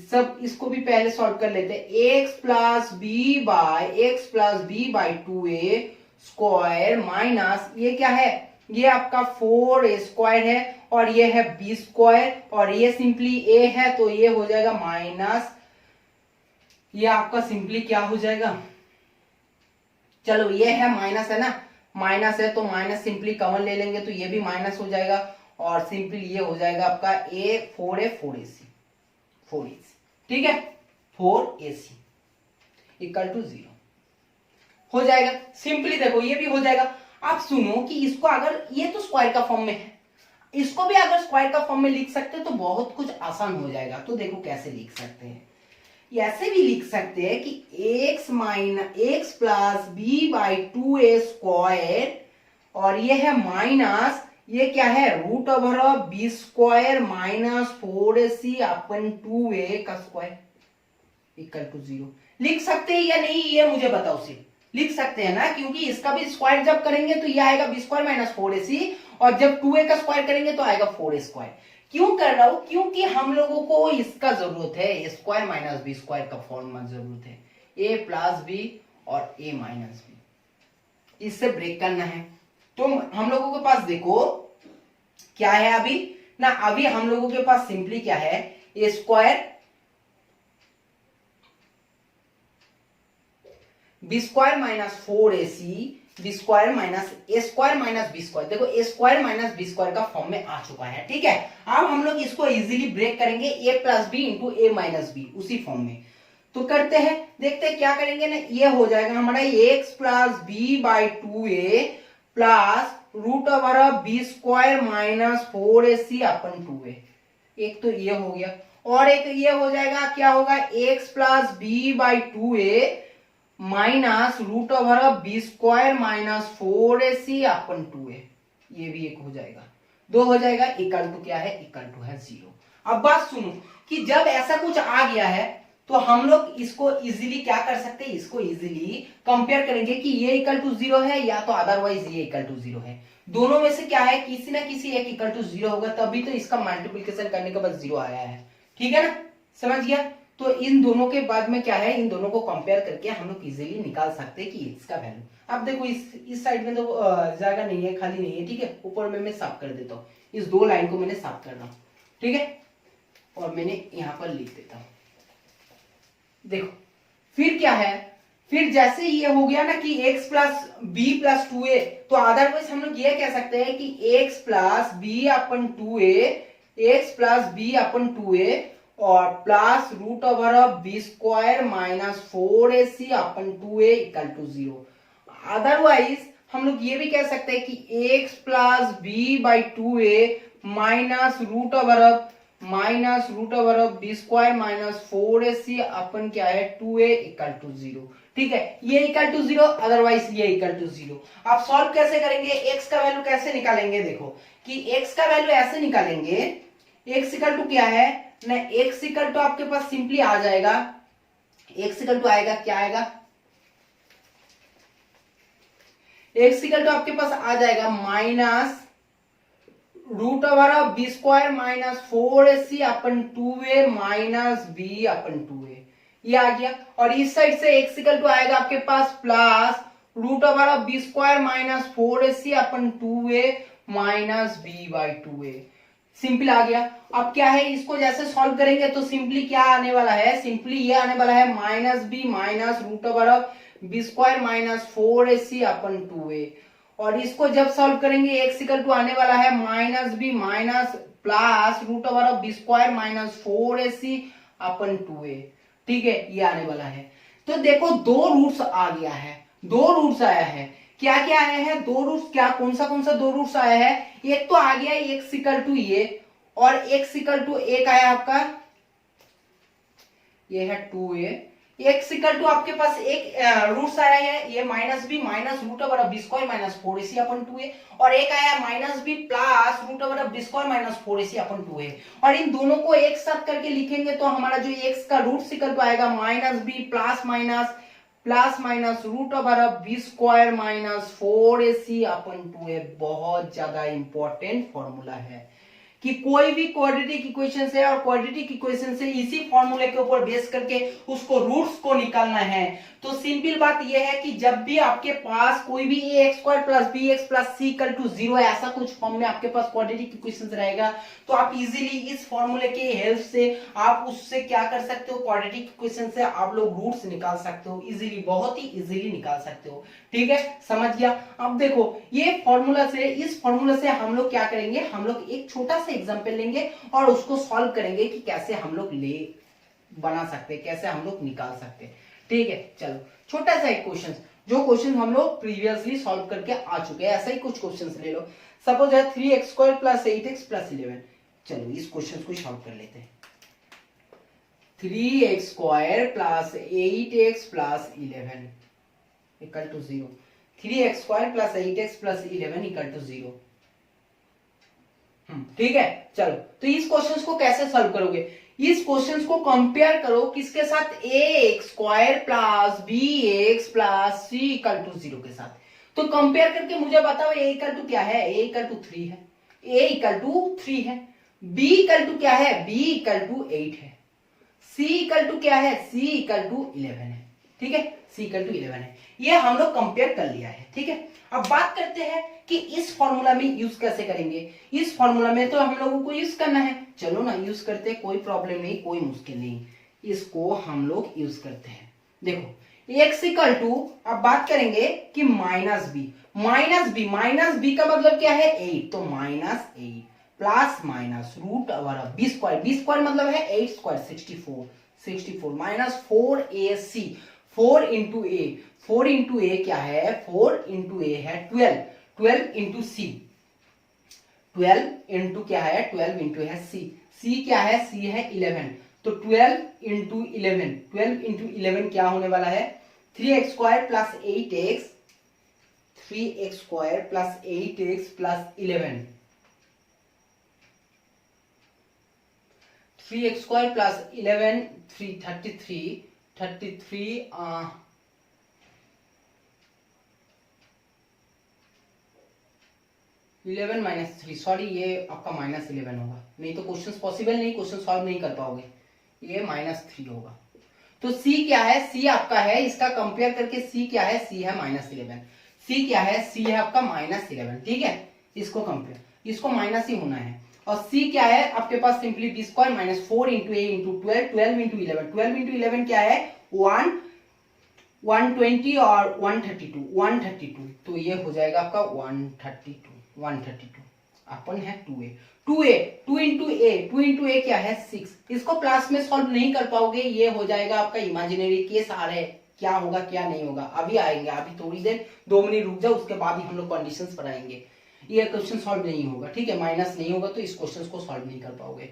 सब इसको भी पहले सॉल्व कर लेते हैं, x plus b by 2a square minus ये क्या है, ये आपका 4 स्क्वायर है और ये है बी स्क्वायर, और ये सिंपली a है तो ये हो जाएगा माइनस, ये आपका सिंपली क्या हो जाएगा, चलो ये है माइनस है ना, माइनस है तो माइनस सिंपली कॉमन ले लेंगे तो ये भी माइनस हो जाएगा, और सिंपली ये हो जाएगा आपका a 4ac, ठीक है, 4ac इक्वल टू 0 हो जाएगा। सिंपली देखो ये भी हो जाएगा। आप सुनो कि इसको अगर, ये तो स्क्वायर का फॉर्म में है, इसको भी अगर स्क्वायर का फॉर्म में लिख सकते हैं तो बहुत कुछ आसान हो जाएगा। तो देखो कैसे लिख सकते हैं, ऐसे भी लिख सकते हैं कि x plus b by 2a square, और ये है माइनस, ये क्या है root over of b square minus 4ac upon 2a का स्क्वायर इक्वल टू 0। लिख सकते हैं या नहीं ये मुझे बताओ, सिर्फ लिख सकते हैं ना, क्योंकि इसका भी स्क्वायर जब करेंगे तो ये आएगा बी स्क्वायर माइनस 4ac, और जब 2a का स्क्वायर करेंगे तो आएगा 4a स्क्वायर। क्यों कर रहा हूं, क्योंकि हम लोगों को इसका जरूरत है, a square minus b square का फॉर्मूला जरूरत है, ए प्लस बी और ए माइनस बी, इससे ब्रेक करना है। तो हम लोगों के पास देखो क्या है अभी ना, अभी हम लोगों के पास सिंपली क्या है, a square b square minus 4ac b square minus a square minus b square, देखो a square minus b square का फॉर्म में आ चुका है। ठीक है, अब हम लोग इसको इजीली ब्रेक करेंगे, ए प्लस बी इंटू ए माइनस बी उसी फॉर्म में। तो करते हैं, देखते हैं क्या करेंगे ना, ये हो जाएगा हमारा x plus b by 2a plus root over of b square minus 4ac upon 2a। एक तो ये हो गया, और एक ये हो जाएगा, क्या होगा, x plus b by 2a minus root over of b square minus 4ac upon 2a। ये भी एक हो जाएगा, दो हो जाएगा, इक्वल टू क्या है, इक्वल टू है 0। अब बात सुनो कि जब ऐसा कुछ आ गया है तो हम लोग इसको इजीली क्या कर सकते हैं, इसको इजीली कंपेयर करेंगे कि ये इक्वल टू 0 है या तो अदरवाइज ये इक्वल टू 0 है। दोनों में से क्या है, किसी ना किसी एक इक्वल टू 0 होगा, तभी तो इसका मल्टीप्लिकेशन करने के बाद 0 आया है। ठीक है ना, समझ गया। तो इन दोनों के बाद में क्या है, इन दोनों को कंपेयर करके हम लोग इजीली निकाल सकते हैं कि इसका वैल्यू। अब देखो इस साइड में तो जगह नहीं है, खाली नहीं है। ठीक है, ऊपर में मैं साफ कर देता हूँ, इस दो लाइन को मैंने साफ कर रहा हूँ। ठीक है, और मैंने यहां पर लिख देता हूं। देखो फिर क्या है, फिर जैसे ये हो गया ना कि x plus B plus 2a, तो अदरवाइज हम लोग ये कह सकते हैं कि x plus b upon 2a, x plus b upon 2a और plus root over of b square minus 4ac upon 2a equal to 0। Otherwise हम लोग ये भी कह सकते हैं कि x plus b by 2a minus root over of b square minus 4ac upon क्या है 2a इक्वल टू 0। ठीक है, ये इक्वल टू 0, अदरवाइज ये इक्वल टू 0। आप सॉल्व कैसे करेंगे, x का वैल्यू कैसे निकालेंगे, देखो कि x का वैल्यू ऐसे निकालेंगे, x इक्वल टू क्या है ना, x इक्वल टू आपके पास सिंपली आ जाएगा, x इक्वल टू आएगा, क्या आएगा, x इक्वल टू आपके पास आ जाएगा minus root over of b square minus 4ac upon 2a minus b upon 2a, ये आ गया। और इस साइड से x इक्वल टू आएगा आपके पास plus root over of b square minus 4ac upon 2a minus b by 2a, simple आ गया। अब क्या है, इसको जैसे सॉल्व करेंगे तो सिंपली क्या आने वाला है, सिंपली ये आने वाला है minus b minus root over of b square minus 4ac upon 2a, और इसको जब सॉल्व करेंगे x इक्वल टू आने वाला है minus b minus plus root over of b square minus 4ac upon 2a। ठीक है, ये आने वाला है। तो देखो दो रूट्स आ गया है, दो रूट्स आया है, क्या क्या आया है, दो रूट्स, क्या कौन सा दो रूट्स आया है, एक तो आ गया x इक्वल टू ये, और x इक्वल टू एक आया आपका, ये है 2a, x इक्वल टू आपके पास एक रूट्स आया है ये minus b minus root over of b square minus 4ac upon 2a, और एक आया minus b plus root over of b square minus 4ac upon 2a, और इन दोनों को एक साथ करके लिखेंगे तो हमारा जो x का रूट इक्वल टू आएगा minus b plus minus root over of b square minus 4ac upon 2a। बहुत ज्यादा इंपॉर्टेंट फॉर्मूला है कि कोई भी क्वाड्रेटिक इक्वेशन से और क्वाड्रेटिक इक्वेशन से इसी फॉर्मूले के ऊपर बेस करके उसको रूट्स को निकालना है। तो सिंपल बात यह है कि जब भी आपके पास कोई भी ax square plus bx plus c equal to 0 ऐसा कुछ फॉर्म में आपके पास क्वाड्रेटिक इक्वेशन रहेगा, तो आप इजीली इस फॉर्मूले के हेल्प से आप उससे क्या कर सकते हो, क्वाड्रेटिक इक्वेशन से आप लोग रूट्स निकाल सकते हो इजीली, बहुत ही इजीली निकाल सकते हो। ठीक है, समझ गया। अब देखो ये फॉर्मूला से, इस फॉर्मूला से हम लोग क्या करेंगे, हम लोग एक छोटा सा एग्जांपल लेंगे और उसको सॉल्व करेंगे कि कैसे हम लोग बना सकते हैं, कैसे हम लोग निकाल सकते हैं। ठीक है, चलो छोटा सा एक क्वेश्चन, जो क्वेश्चन हम लोग प्रीवियसली सॉल्व करके आ चुके हैं, ऐसा ही कुछ क्वेश्चंस ले लो। सपोज है 3x square plus 8x plus 11। चलो इस क्वेश्चन को सॉल्व कर लेते हैं। 3x square plus 8x plus 11 equal to 0। 3x square plus 8x plus 11 equal to 0। ठीक है, चलो तो इस क्वेश्चन को कैसे सॉल्व करोगे, इस क्वेश्चन को कंपेयर करो किसके साथ, ax square plus bx plus c equal to 0 के साथ। तो कंपेयर करके मुझे बताओ a इक्वल टू क्या है, a इक्वल टू 3 है, a इक्वल टू 3 है, b इक्वल टू क्या है, b इक्वल टू 8 है, c इक्वल टू क्या है, c इक्वल टू 11 है। ठीक है, c इक्वल टू 11 है। ये हम लोग कंपेयर कर लिया है, ठीक है। अब बात करते हैं कि इस फॉर्मूला में यूज कैसे करेंगे। इस फॉर्मूला में तो हम लोगों को यूज करना है, चलो ना यूज करते हैं, कोई प्रॉब्लम नहीं, कोई मुश्किल नहीं, इसको हम लोग यूज करते हैं। देखो x इक्वल टू, अब बात करेंगे कि माइनस बी का मतलब क्या है 8, तो -8 plus minus root over b square मतलब है 8 स्क्वायर 64 माइनस 4ac 4 इंटू ए क्या है, 4 इंटू ए है 12 इंटू सी, 12 इंटू क्या है, 12 इंटू है सी क्या है, सी है 11, तो 12 इंटू 11 क्या होने वाला है, 3x square plus 8x, 3x square plus 8x plus 11, 3x square plus 11 33 11 minus 3, sorry ये आपका -11 होगा, नहीं तो क्वेश्चन पॉसिबल नहीं, क्वेश्चन सॉल्व नहीं कर पाओगे, ये -3 होगा। तो c क्या है, c आपका है, इसका कंपेयर करके c क्या है, c है -11, c क्या है, c है आपका -11, ठीक है, इसको कंपेयर, इसको माइनस ही होना है। और c क्या है आपके पास, simply b square minus 4 into a into 12 into 11 क्या है 120 और 132, तो ये हो जाएगा आपका 132 अपन है 2 इंटू ए क्या है 6, इसको क्लास में सॉल्व नहीं कर पाओगे, ये हो जाएगा आपका इमेजिनरी केस आ रहे हैं, क्या होगा क्या नहीं होगा अभी आएंगे, अभी थोड़ी देर 2 मिनट रुक जाओ, उसके बाद ही हम लोग कंडीशंस पढ़ाएंगे। ये क्वेश्चन सॉल्व नहीं होगा, ठीक है, माइनस नहीं होगा तो इस क्वेश्चन को सॉल्व नहीं कर पाओगे।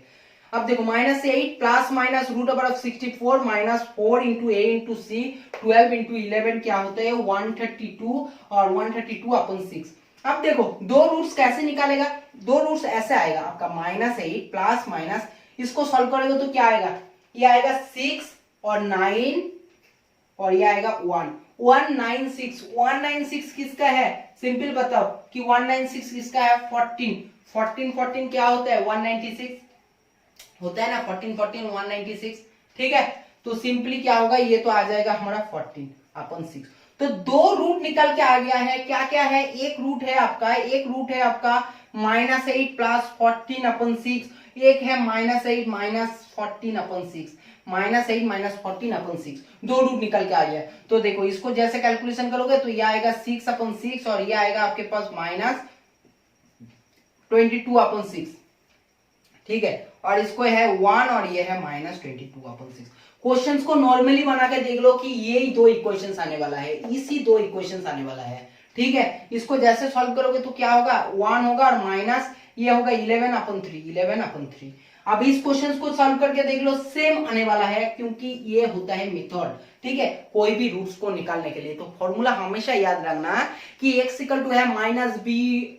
अब देखो -8 plus minus root over of 64 minus 4 into a into c 12 into 11 क्या होता है 132 और 132 अपन 6। अब देखो दो रूट्स कैसे निकालेगा, दो रूट्स ऐसे आएगा आपका -8 प्लस माइनस, इसको सॉल्व करेगा तो क्या आएगा, ये आएगा 6 और 9 और ये आएगा 196 किसका है, सिंपल बताओ कि 196 किसका है 14 क्या होता है 196 होता है ना, 14 196, ठीक है। तो सिंपली क्या होगा, ये तो आ जाएगा हमारा 14 अपन 6, तो दो रूट निकल के आ गया है, क्या क्या है, एक रूट है आपका -8 प्लस 14 अपन 6, एक है -8 माइनस 14 अपन 6, -8 माइनस 14 अपन 6, दो रूट निकल के आ गया। तो देखो इसको जैसे कैलकुलेशन करोगे तो ये आएगा 6 अपन 6 और ये आएगा आपके पास -22 अपन 6, ठीक है, और इसको है 1 और ये है -22 अपन 6। क्वेश्चंस को नॉर्मली बना के देख लो कि ये ही दो इक्वेशंस आने वाला है, इसी दो इक्वेशंस आने वाला है, ठीक है। इसको जैसे सॉल्व करोगे तो क्या होगा 1 होगा और माइनस ये होगा 11 अपन 3। अब इस क्वेश्चंस को सॉल्व करके देख लो, सेम आने वाला है, क्योंकि ये होता है मेथड, ठीक है, कोई भी रूट्स को निकालने के लिए। तो फॉर्मूला हमेशा याद रखना कि x इक्वल टू है -b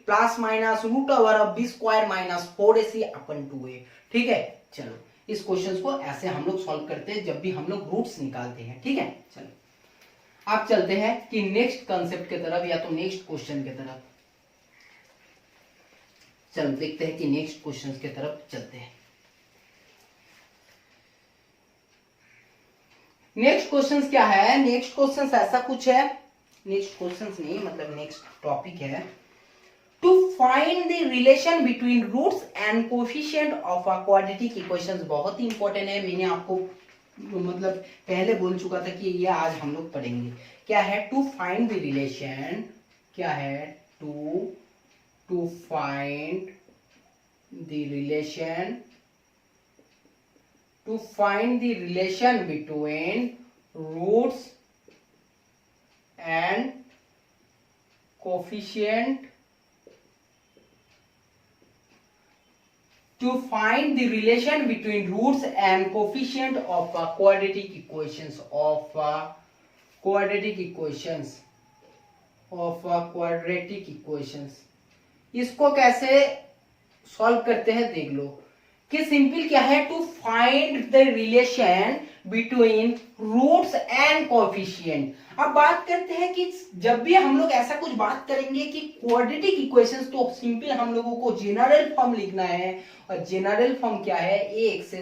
plus minus root over of b square minus 4ac upon 2a, ठीक है। चलो इस क्वेश्चंस को ऐसे हम लोग सॉल्व करते हैं जब भी हम लोग रूट्स निकालते हैं, ठीक है। चलो आप चलते हैं कि नेक्स्ट कंसेप्ट की तरफ या तो नेक्स्ट क्वेश्चन की तरफ, चलो देखते हैं कि नेक्स्ट क्वेश्चन की तरफ चलते हैं। नेक्स्ट क्वेश्चन क्या है, नेक्स्ट क्वेश्चन ऐसा कुछ है, नेक्स्ट क्वेश्चन नहीं मतलब नेक्स्ट टॉपिक है, to find the relation between roots and coefficient of a quadratic equation. बहुत ही इंपॉर्टेंट है, मैंने आपको मतलब पहले बोल चुका था कि ये आज हम लोग पढ़ेंगे। क्या है टू फाइंड द रिलेशन, क्या है to find the relation, to find the relation between roots and coefficient, to find the relation between roots and coefficient of a quadratic equations of quadratic equations। इसको कैसे सॉल्व करते हैं देख लो कि सिंपल क्या है, to find the relation between roots and coefficient. अब बात करते हैं कि जब भी हम लोग ऐसा कुछ बात करेंगे कि क्वाड्रेटिक इक्वेशंस, तो सिंपल हम लोगों को जनरल फॉर्म लिखना है, और जनरल फॉर्म क्या है ax² +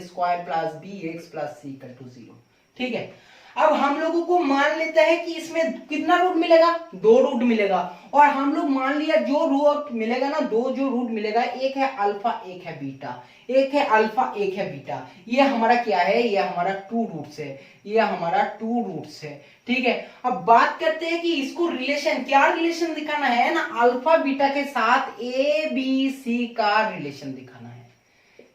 bx + c = 0, ठीक है। अब हम लोगों को मान लेता है कि इसमें कितना रूट मिलेगा, 2 रूट मिलेगा, और हम लोग मान लिया जो रूट मिलेगा ना, जो रूट मिलेगा, एक है अल्फा एक है बीटा, एक है अल्फा एक है बीटा, ये हमारा क्या है, ये हमारा 2 रूट्स है, ये हमारा 2 रूट्स है। ठीक है, अब बात करते हैं कि इसको रिलेशन, क्या रिलेशन दिखाना है ना, अल्फा बीटा के साथ ए बी सी का रिलेशन दिखाना है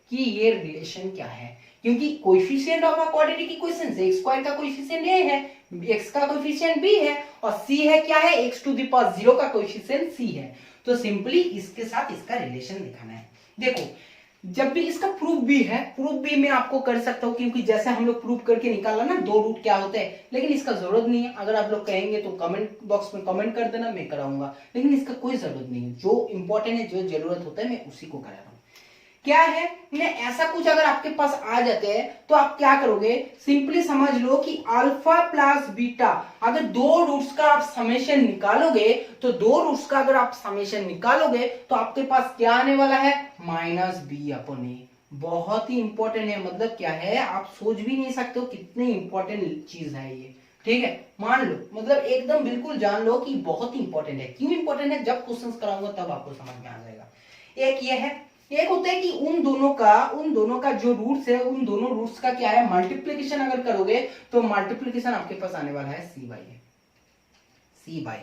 कि ये रिलेशन क्या है, क्योंकि coefficient of a quadratic equation x square का कोएफिशिएंट a है, x का कोएफिशिएंट b है, और c है क्या है, x टू द पावर 0 का कोएफिशिएंट c है। तो सिंपली इसके साथ इसका रिलेशन दिखाना है। देखो जब भी इसका प्रूफ भी है, प्रूफ भी मैं आपको कर सकता हूं, क्योंकि जैसे हम लोग प्रूफ करके निकाला ना 2 रूट क्या होते हैं, लेकिन इसका जरूरत नहीं है। अगर आप लोग कहेंगे तो कमेंट बॉक्स में कमेंट कर देना, मैं कराऊंगा, लेकिन इसका कोई जरूरत नहीं है। जो इंपॉर्टेंट है, जो जरूरत होता है, मैं उसी को करा रहा हूं। क्या है ने ऐसा कुछ अगर आपके पास आ जाते हैं तो आप क्या करोगे, सिंपली समझ लो कि अल्फा प्लस बीटा, अगर 2 रूट्स का आप समेशन निकालोगे, तो 2 रूट्स का अगर आप समेशन निकालोगे तो आपके पास क्या आने वाला है, माइनस बी अपॉन ए। बहुत ही इंपॉर्टेंट है, मतलब क्या है, आप सोच भी नहीं सकते हो कितनी इंपॉर्टेंट चीज है ये। ठीक है, मान लो, मतलब एकदम बिल्कुल जान लो कि बहुत ही इंपॉर्टेंट है। क्यों इंपॉर्टेंट है, जब क्वेश्चन कराऊंगा तब आपको समझ में आ जाएगा। एक ये है, एक होता है कि उन दोनों का जो रूट्स है, उन दोनों रूट्स का क्या है, मल्टीप्लिकेशन अगर करोगे तो मल्टीप्लिकेशन आपके पास आने वाला है सी बाई।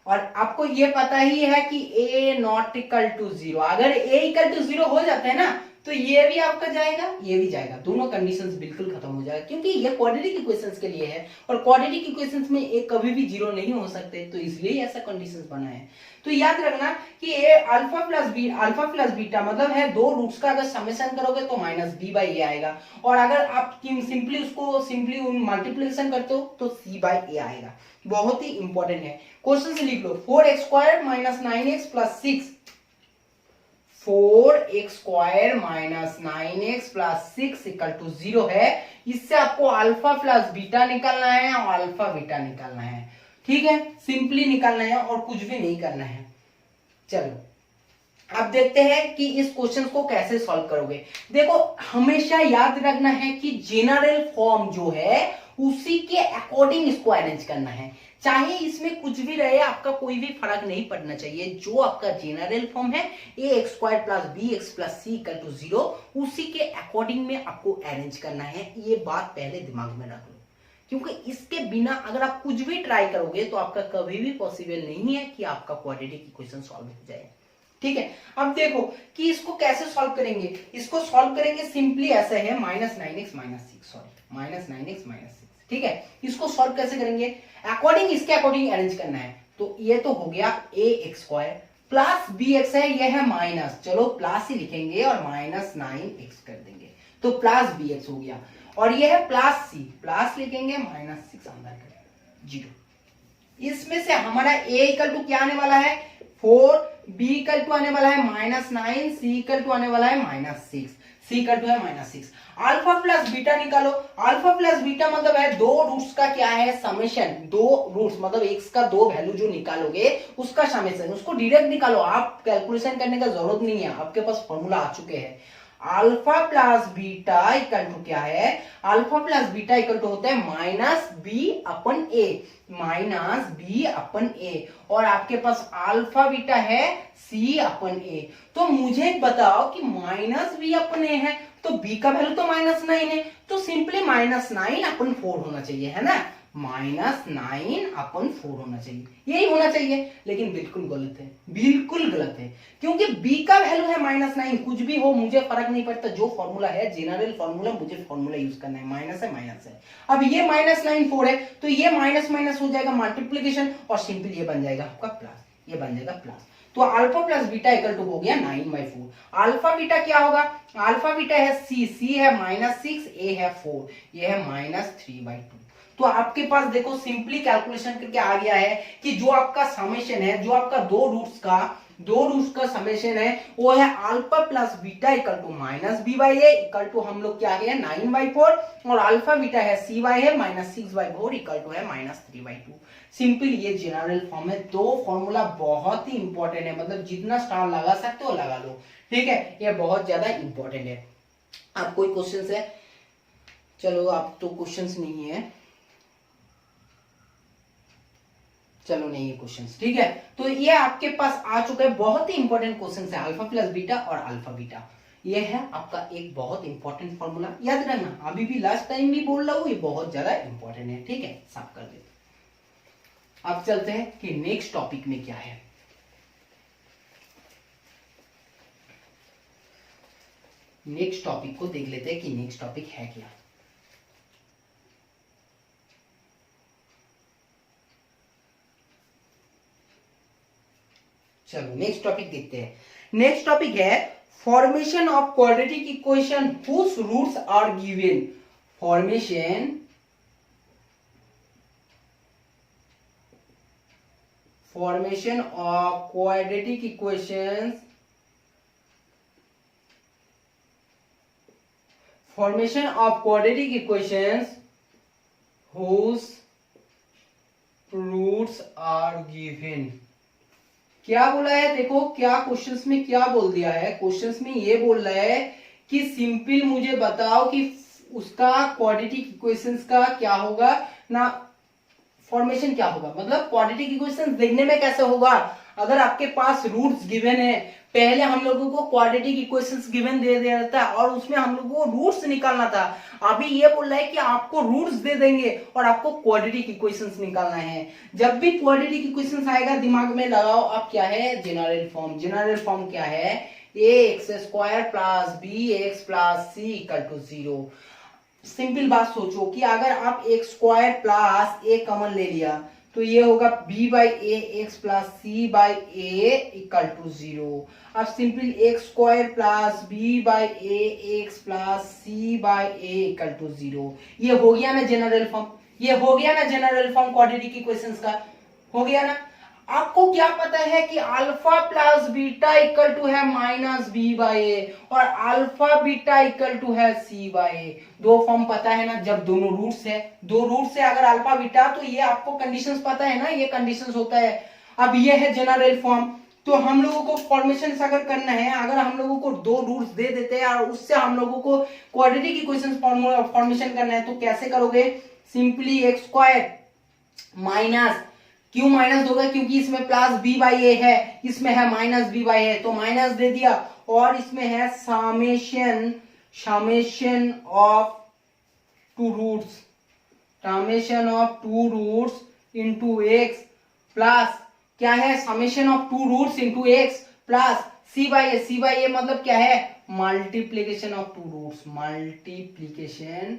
और आपको ये पता ही है कि a नॉट इक्वल टू 0, अगर a इक्वल टू 0 हो जाता है ना, तो ये भी आपका जाएगा, ये भी जाएगा, दोनों कंडीशंस बिल्कुल खत्म हो जाएगा, क्योंकि ये क्वाड्रेटिक इक्वेशंस के लिए है, और क्वाड्रेटिक इक्वेशंस में एक कभी भी 0 नहीं हो सकते, तो इसलिए ऐसा कंडीशंस बना है। तो याद रखना कि ये अल्फा प्लस बीटा मतलब है 2 रूट्स का अगर समेशन करोगे तो माइनस बी बाई ए आएगा, और अगर आप सिंपली मल्टीप्लिकेशन करते हो तो सी बाई ए आएगा। बहुत ही इंपॉर्टेंट है, क्वेश्चन से लिख लो, 4x square minus 9x plus 6, 4x square minus 9x plus 6 equal to 0 है। इससे आपको अल्फा प्लस बीटा निकालना है और अल्फा बीटा निकालना है। ठीक है, सिंपली निकालना है और कुछ भी नहीं करना है। चलो अब देखते हैं कि इस क्वेश्चन को कैसे सॉल्व करोगे। देखो हमेशा याद रखना है कि जनरल फॉर्म जो है उसी के अकॉर्डिंग इसको अरेंज करना है, चाहे इसमें कुछ भी रहे, आपका कोई भी फर्क नहीं पड़ना चाहिए। जो आपका जनरल फॉर्म है ax square plus bx plus c equal to 0, उसी के अकॉर्डिंग में आपको अरेंज करना है। ये बात पहले दिमाग में रख लो, क्योंकि इसके बिना अगर आप कुछ भी ट्राई करोगे तो आपका कभी भी पॉसिबल नहीं है कि आपका क्वाड्रेटिक इक्वेशन सॉल्व हो जाए। ठीक है, अब देखो कि इसको कैसे सॉल्व करेंगे। इसको सॉल्व करेंगे सिंपली ऐसे है, माइनस 9x माइनस 6। ठीक है, इसको सॉल्व कैसे करेंगे, अकॉर्डिंग, इसके अकॉर्डिंग अरेंज करना है। तो ये तो हो गया ax स्क्वायर प्लस bx है, ये है माइनस, चलो प्लस ही लिखेंगे और माइनस 9x कर देंगे, तो प्लस bx हो गया, और ये है प्लस c, प्लस लिखेंगे माइनस 6 अंदर करेंगे 0। इसमें से हमारा a इक्वल टू क्या आने वाला है 4, b इक्वल टू आने वाला है माइनस 9, c इक्वल टू आने वाला है माइनस 6, c इक्वल टू है माइनस 6। अल्फा प्लस बीटा निकालो, अल्फा प्लस बीटा मतलब है 2 रूट्स का क्या है समेशन, 2 रूट्स मतलब x का 2 वैल्यू जो निकालोगे उसका समेशन, उसको डायरेक्ट निकालो, आप कैलकुलेशन करने का जरूरत नहीं है, आपके पास फॉर्मूला आ चुके हैं। Alpha plus beta equal to क्या है, alpha plus beta equal to होता है minus b upon a, minus b upon a, और आपके पास अल्फा बीटा है सी अपन ए। तो मुझे बताओ कि माइनस बी अपन ए है तो बी का वैल्यू तो माइनस 9 है, तो सिंपली माइनस 9 अपन 4 होना चाहिए, है ना, माइनस 9 अपन 4 होना चाहिए, यही होना चाहिए, लेकिन बिल्कुल गलत है, बिल्कुल गलत है, क्योंकि b का वैल्यू है माइनस 9, कुछ भी हो मुझे फर्क नहीं पड़ता, जो फॉर्मूला है जनरल फॉर्मूला, मुझे फॉर्मूला यूज करना है, माइनस है माइनस है। अब ये माइनस 9 4 है, तो ये माइनस माइनस हो जाएगा मल्टीप्लीकेशन, और सिंपली ये बन जाएगा आपका प्लस, ये बन जाएगा प्लस। तो alpha plus beta equal to हो गया 9/4। अल्फा बीटा क्या होगा, अल्फा बीटा है c है माइनस 6, a है 4, ये है माइनस 3/2। तो आपके पास देखो सिंपली कैलकुलेशन करके आ गया है कि जो आपका समेशन है, जो आपका 2 रूट्स का समेशन है वो है alpha plus beta equal to minus b by a equal to हम लोग क्या आ गया 9/4, और अल्फा बीटा है सी बाई है माइनस 6/4 इक्वल टू है माइनस 3/2। सिंपल ये जनरल फॉर्म है। 2 फॉर्मूला बहुत ही इंपॉर्टेंट है, मतलब जितना स्टार लगा सकते हो लगा लो, ठीक है, ये बहुत ज्यादा इंपॉर्टेंट है। अब कोई क्वेश्चन है चलो आप तो क्वेश्चंस नहीं है, चलो नहीं है क्वेश्चंस, ठीक है। तो ये आपके पास आ चुका है, बहुत ही इंपॉर्टेंट क्वेश्चन है, अल्फा प्लस बीटा और अल्फा बीटा। ये है आपका एक बहुत इंपॉर्टेंट फॉर्मूला, याद रखना, अभी भी लास्ट टाइम भी बोल रहा हूं, ये बहुत ज्यादा इंपॉर्टेंट है, ठीक है। साफ कर देते, अब चलते हैं कि नेक्स्ट टॉपिक में क्या है। नेक्स्ट टॉपिक को देख लेते हैं कि नेक्स्ट टॉपिक है क्या। चलो नेक्स्ट टॉपिक देखते हैं। नेक्स्ट टॉपिक है formation of quadratic equation whose roots are given. Formation of quadratic equations, formation of quadratic equations whose roots are given। क्या बोला है, देखो क्या क्वेश्चंस में क्या बोल दिया है। क्वेश्चंस में ये बोल रहा है कि सिंपल मुझे बताओ कि उसका क्वाड्रेटिक इक्वेशंस का क्या होगा ना, फॉर्मेशन क्या होगा, मतलब क्वाड्रेटिक इक्वेशंस देखने में कैसे होगा। अगर आपके पास रूट्स गिवन है, पहले हम लोगों को क्वाड्रेटिक इक्वेशंस गिवन दे दिया था और उसमें हम लोगों को रूट्स निकालना था। अभी ये बोल रहा है कि आपको रूट्स दे देंगे और आपको क्वाड्रेटिक इक्वेशंस निकालना है। जब भी क्वाड्रेटिक इक्वेशंस आएगा दिमाग में लगाओ अब क्या है, जनरल फॉर्म। जनरल फॉर्म क्या है, ax square plus bx plus c equal to 0। Simple बात सोचो कि अगर आप x square plus a common ले लिया तो ये होगा b by a x plus c by a equal to 0। अब simple x square plus b by a x plus c by a equal to 0। ये हो गया ना जनरल फॉर्म, ये हो गया ना जनरल फॉर्म क्वाड्रेटिक इक्वेशंस का, हो गया ना। आपको क्या पता है कि alpha plus beta equal to है माइनस बी बाई ए और अल्फा बीटा इक्वल टू है सी बाई ए। दो फॉर्म पता है ना, जब दोनों रूट्स है, दो रूट्स है अगर अल्फा बीटा, तो ये आपको कंडीशंस पता है ना, ये कंडीशंस होता है। अब ये है जनरल फॉर्म, तो हम लोगों को फॉर्मेशन अगर करना है, अगर हम लोगों को दो रूट्स दे देते हैं और उससे हम लोगों को क्वाड्रेटिक इक्वेशन फॉर्मेशन करना है, तो कैसे करोगे, सिंपली एक्स स्क्वायर माइनस, क्यों माइनस होगा, क्योंकि इसमें प्लस बी बाई ए है, इसमें है माइनस बी बाई ए, तो माइनस दे दिया। और इसमें है summation of two roots into x plus क्या है, summation of two roots into x plus c by a. C by a मतलब क्या है, multiplication of two roots, multiplication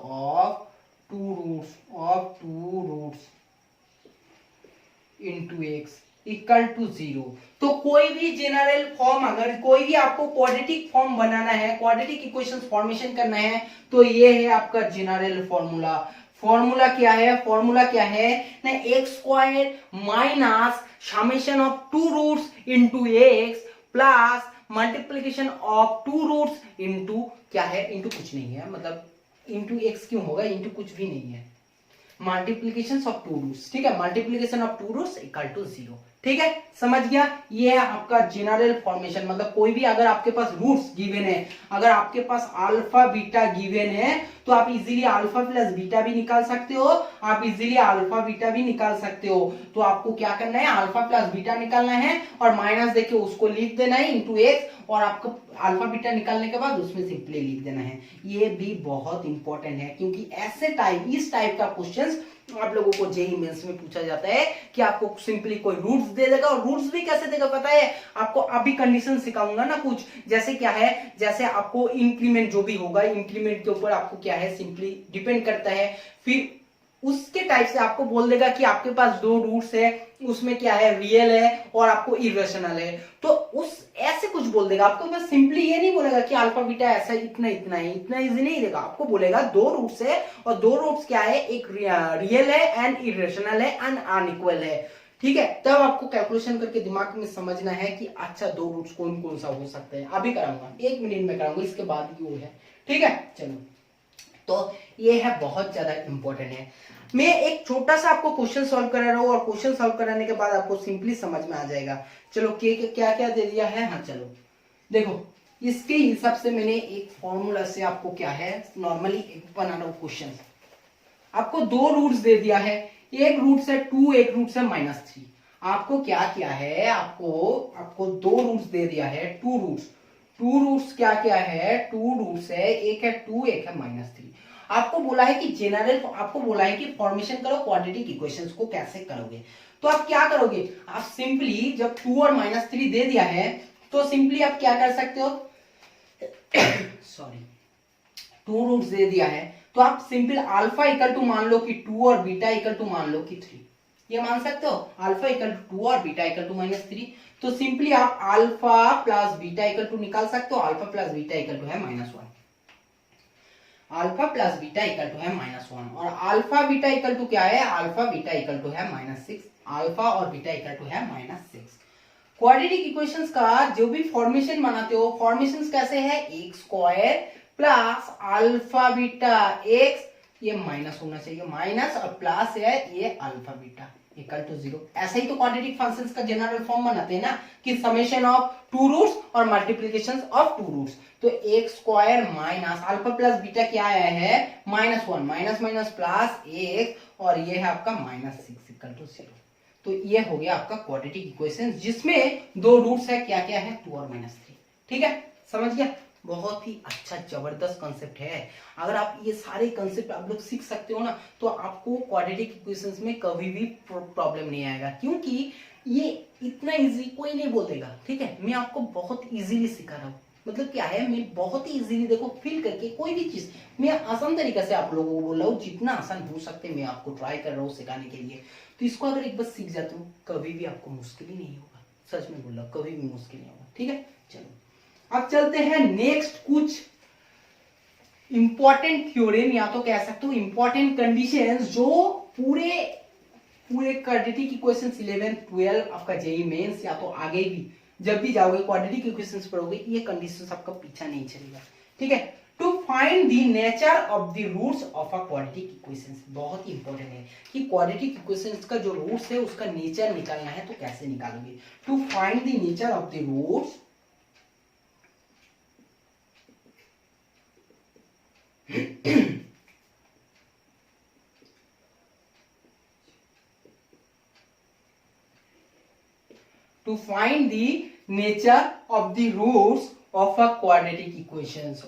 of two roots into x equal to 0। तो कोई भी जनरल फॉर्म, अगर कोई भी आपको क्वाड्रेटिक फॉर्म बनाना है, क्वाड्रेटिक इक्वेशंस फॉर्मेशन करना है, तो ये है आपका जनरल फॉर्मूला। फॉर्मूला क्या है, फॉर्मूला क्या है ना, x square minus summation of two roots into x plus multiplication of two roots into क्या है, इंटू कुछ नहीं है, मतलब इंटू एक्स क्यों होगा, इंटू कुछ भी नहीं है, मल्टीप्लीकेशन ऑफ टू रूट्स, ठीक है, multiplication of two roots equal to 0, ठीक है, समझ गया। ये है आपका जनरल फॉर्मेशन, मतलब कोई भी अगर आपके पास रूट्स गिवन है, अगर आपके पास अल्फा बीटा गिवन है, तो आप इजीली अल्फा प्लस बीटा भी निकाल सकते हो, आप इजीली अल्फा बीटा भी निकाल सकते हो। तो आपको क्या करना है, अल्फा प्लस बीटा निकालना है और माइनस देके उसको लिख देना है इंटू एक्स, और आपको अल्फा बीटा निकालने के बाद उसमें सिंपली लिख देना है। ये भी बहुत इंपॉर्टेंट है, क्योंकि ऐसे टाइप, इस टाइप का क्वेश्चंस आप लोगों को जेईई मेंस में पूछा जाता है कि आपको सिंपली कोई रूट्स दे देगा, और रूट्स भी कैसे देगा पता है आपको, अभी कंडीशन सिखाऊंगा ना कुछ, जैसे क्या है, जैसे आपको इंक्रीमेंट जो भी होगा, इंक्रीमेंट के ऊपर आपको क्या है सिंपली डिपेंड करता है, फिर उसके टाइप से आपको बोल देगा कि आपके पास दो रूट्स है, उसमें क्या है, रियल है और आपको इरेशनल है, तो उस ऐसे कुछ बोल देगा आपको। बस सिंपली ये नहीं बोलेगा कि अल्फा बीटा ऐसा इतना इतना है, इतना इजी नहीं देगा आपको, बोलेगा दो रूट्स है और दो रूट्स क्या है, एक रियल है एंड इरेशनल है एंड अनइक्वल है, ठीक है। तब आपको कैलकुलेशन करके दिमाग में समझना है कि अच्छा दो रूट्स कौन कौन सा हो सकता है। अभी कराऊंगा, 1 मिनट में कराऊंगा, इसके बाद भी वो है, ठीक है। चलो, तो ये है बहुत ज्यादा इंपॉर्टेंट है। मैं एक छोटा सा आपको क्वेश्चन सॉल्व करा रहा हूं और क्वेश्चन सॉल्व कराने के बाद आपको सिंपली समझ में आ जाएगा। चलो क्या क्या दे दिया है, हाँ चलो देखो, इसके हिसाब से मैंने एक फॉर्मूला से आपको क्या है नॉर्मली बना रहा हूं क्वेश्चन। आपको दो रूट्स दे दिया है, एक रूट से 2, एक रूट से -3। आपको क्या किया है, आपको दो रूट्स दे दिया है, टू रूट्स क्या क्या है, टू रूट्स है, एक है 2, एक है -3। आपको बोला है कि आपको बोला है कि फॉर्मेशन करो क्वाड्रेटिक इक्वेशंस को कैसे करोगे। तो आप क्या करोगे, आप सिंपली जब 2 और -3 दे दिया है तो सिंपली आप क्या कर सकते हो सॉरी, 2 रूट्स दे दिया है तो आप सिंपल अल्फा इक्वल टू मान लो कि 2 और बीटा इक्वल टू मान लो कि 3, ये मान सकते हो। अल्फा इक्वल टू 2 और बीटा इक्वल टू -3, तो सिंपली आप alpha plus beta equal to निकाल सकते हो। Alpha plus beta equal to है -1, alpha plus beta equal to है -1, और अल्फा बीटा इक्वल टू क्या है, अल्फा बीटा इक्वल टू है -6, अल्फा और बीटा इक्वल टू है -6। क्वाड्रेटिक इक्वेशंस का जो भी फॉर्मेशन बनाते हो, फॉर्मेशंस कैसे है, x square plus alpha beta x, ये माइनस होना चाहिए, माइनस और प्लस है ये अल्फा बीटा इक्वल टू 0। ऐसा ही तो क्वाड्रेटिक फंक्शंस का जनरल फॉर्म बनाते हैं ना, कि समेशन ऑफ टू रूट्स और मल्टीप्लिकेशन ऑफ टू रूट्स। तो x square minus alpha plus beta क्या आया है, -1, माइनस माइनस प्लस x, और ये है आपका -6 इक्वल टू 0। तो ये हो गया आपका क्वाड्रेटिक इक्वेशन जिसमें दो रूट्स है, क्या क्या है, 2 और -3। ठीक है, समझ गया। बहुत ही अच्छा जबरदस्त कंसेप्ट है। अगर आप ये सारे कंसेप्ट आप लोग सीख सकते हो ना, तो आपको क्वाड्रेटिक इक्वेशंस में कभी भी प्रॉब्लम नहीं आएगा, क्योंकि ये इतना इजी कोई नहीं बोल देगा। ठीक है, मैं आपको बहुत इजीली सिखा रहा हूँ। मतलब क्या है, मैं बहुत ही इजीली देखो फील करके कोई भी चीज मैं आसान तरीके से आप लोगों को बोल रहा हूँ, जितना आसान हो सकते मैं आपको ट्राई कर रहा हूँ सिखाने के लिए। तो इसको अगर एक बार सीख जाते हो, कभी भी आपको मुश्किल ही नहीं होगा। सच में बोल रहा हूँ, कभी भी मुश्किल नहीं होगा। ठीक है, चलो अब चलते हैं नेक्स्ट कुछ इंपॉर्टेंट थ्योरम, या तो कह सकते हो इंपॉर्टेंट कंडीशंस, जो पूरे क्वाड्रेटिक इक्वेशंस 11, 12 आपका जेईई मेंस या तो आगे भी जब भी जाओगे क्वाड्रेटिक इक्वेशंस पढ़ोगे, ये कंडीशंस आपका पीछा नहीं चलेगा। ठीक है, to find the nature of the roots of a quadratic equations, बहुत ही इंपॉर्टेंट है कि क्वाड्रेटिक इक्वेशंस का जो रूट्स है उसका नेचर निकालना है, तो कैसे निकालोगे। To find the nature of the roots to find the nature of the roots of a quadratic equations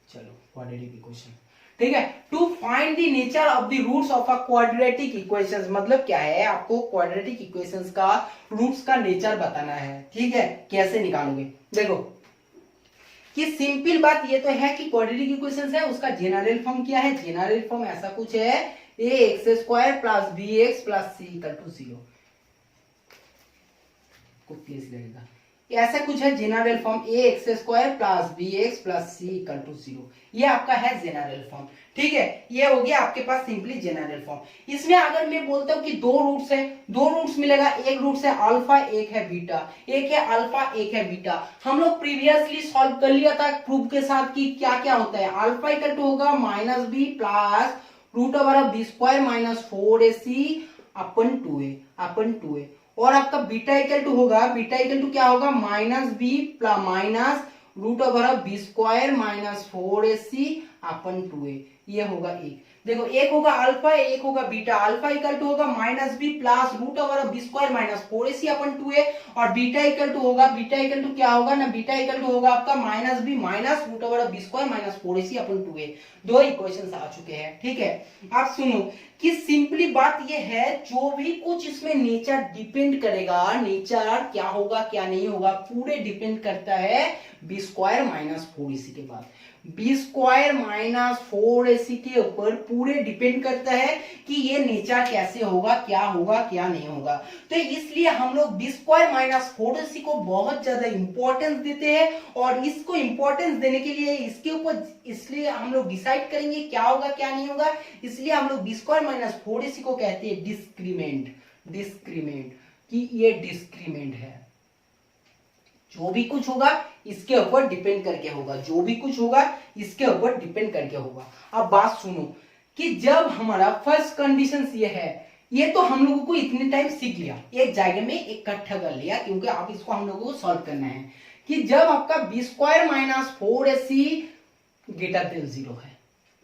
चलो क्वाड्रेटिक इक्वेशन। ठीक है, to find the nature of the roots of a quadratic equations, मतलब क्या है, आपको क्वाड्रेटिक इक्वेशंस का रूट्स का नेचर बताना है। ठीक है, कैसे निकालोगे, देखो कि सिंपल बात ये तो है कि क्वाड्रेटिक इक्वेशंस है, उसका जनरल फॉर्म क्या है, जनरल फॉर्म ऐसा कुछ है, ax square plus bx plus c equal to 0 को प्लेस लगेगा, ऐसा कुछ है general form, ax square plus bx plus c equal to 0, ये आपका है जनरल फॉर्म। ठीक है, ये हो गया आपके पास सिंपली जनरल फॉर्म। इसमें अगर मैं बोलता हूं कि दो रूट्स है, दो रूट्स मिलेगा, एक रूट से अल्फा, एक है बीटा, एक है अल्फा, एक है बीटा। हम लोग प्रीवियसली सॉल्व कर लिया था प्रूफ के साथ कि क्या क्या होता है। अल्फा इक्वल टू होगा -b plus root over of b square minus 4ac upon 2a, और आपका बीटा इक्वल टू होगा, बीटा इक्वल टू क्या होगा, -b plus minus root over of b square minus 4ac upon 2a, ये होगा एक। देखो एक होगा अल्फा, एक होगा बीटा। अल्फा इक्वल टू होगा -b plus root over of b square minus 4ac upon 2a, और बीटा इक्वल टू होगा, बीटा इक्वल टू क्या होगा ना, बीटा इक्वल टू होगा आपका -b minus root over of b square minus 4ac upon 2a। दो इक्वेशंस आ चुके हैं। ठीक है, आप सुनो कि सिंपली बात ये है, जो भी कुछ इसमें नेचर डिपेंड करेगा, नेचर क्या होगा क्या नहीं होगा, पूरे डिपेंड करता है b स्क्वायर माइनस 4ac के बाद, b स्क्वायर माइनस 4ac के ऊपर पूरे डिपेंड करता है कि ये नेचर कैसे होगा क्या नहीं होगा। तो इसलिए हम लोग b स्क्वायर माइनस 4ac को बहुत ज्यादा इंपॉर्टेंस देते हैं, और इसको इंपॉर्टेंस देने के लिए इसके ऊपर इसलिए हम लोग डिसाइड करेंगे क्या होगा क्या नहीं होगा। इसलिए हम लोग b स्क्वायर माइनस 4ac को कहते हैं डिस्क्रीमेंट, कि ये डिस्क्रीमेंट है, जो भी कुछ होगा इसके ऊपर डिपेंड करके होगा, जो भी कुछ होगा इसके ऊपर डिपेंड करके होगा। अब बात सुनो कि जब हमारा फर्स्ट कंडीशन ये है ये तो हम लोगों को इतने टाइम सीख लिया, एक जगह में इकट्ठा कर लिया, क्योंकि अब इसको हम लोगों को सॉल्व करना है कि जब आपका b square minus 4ac greater than 0 है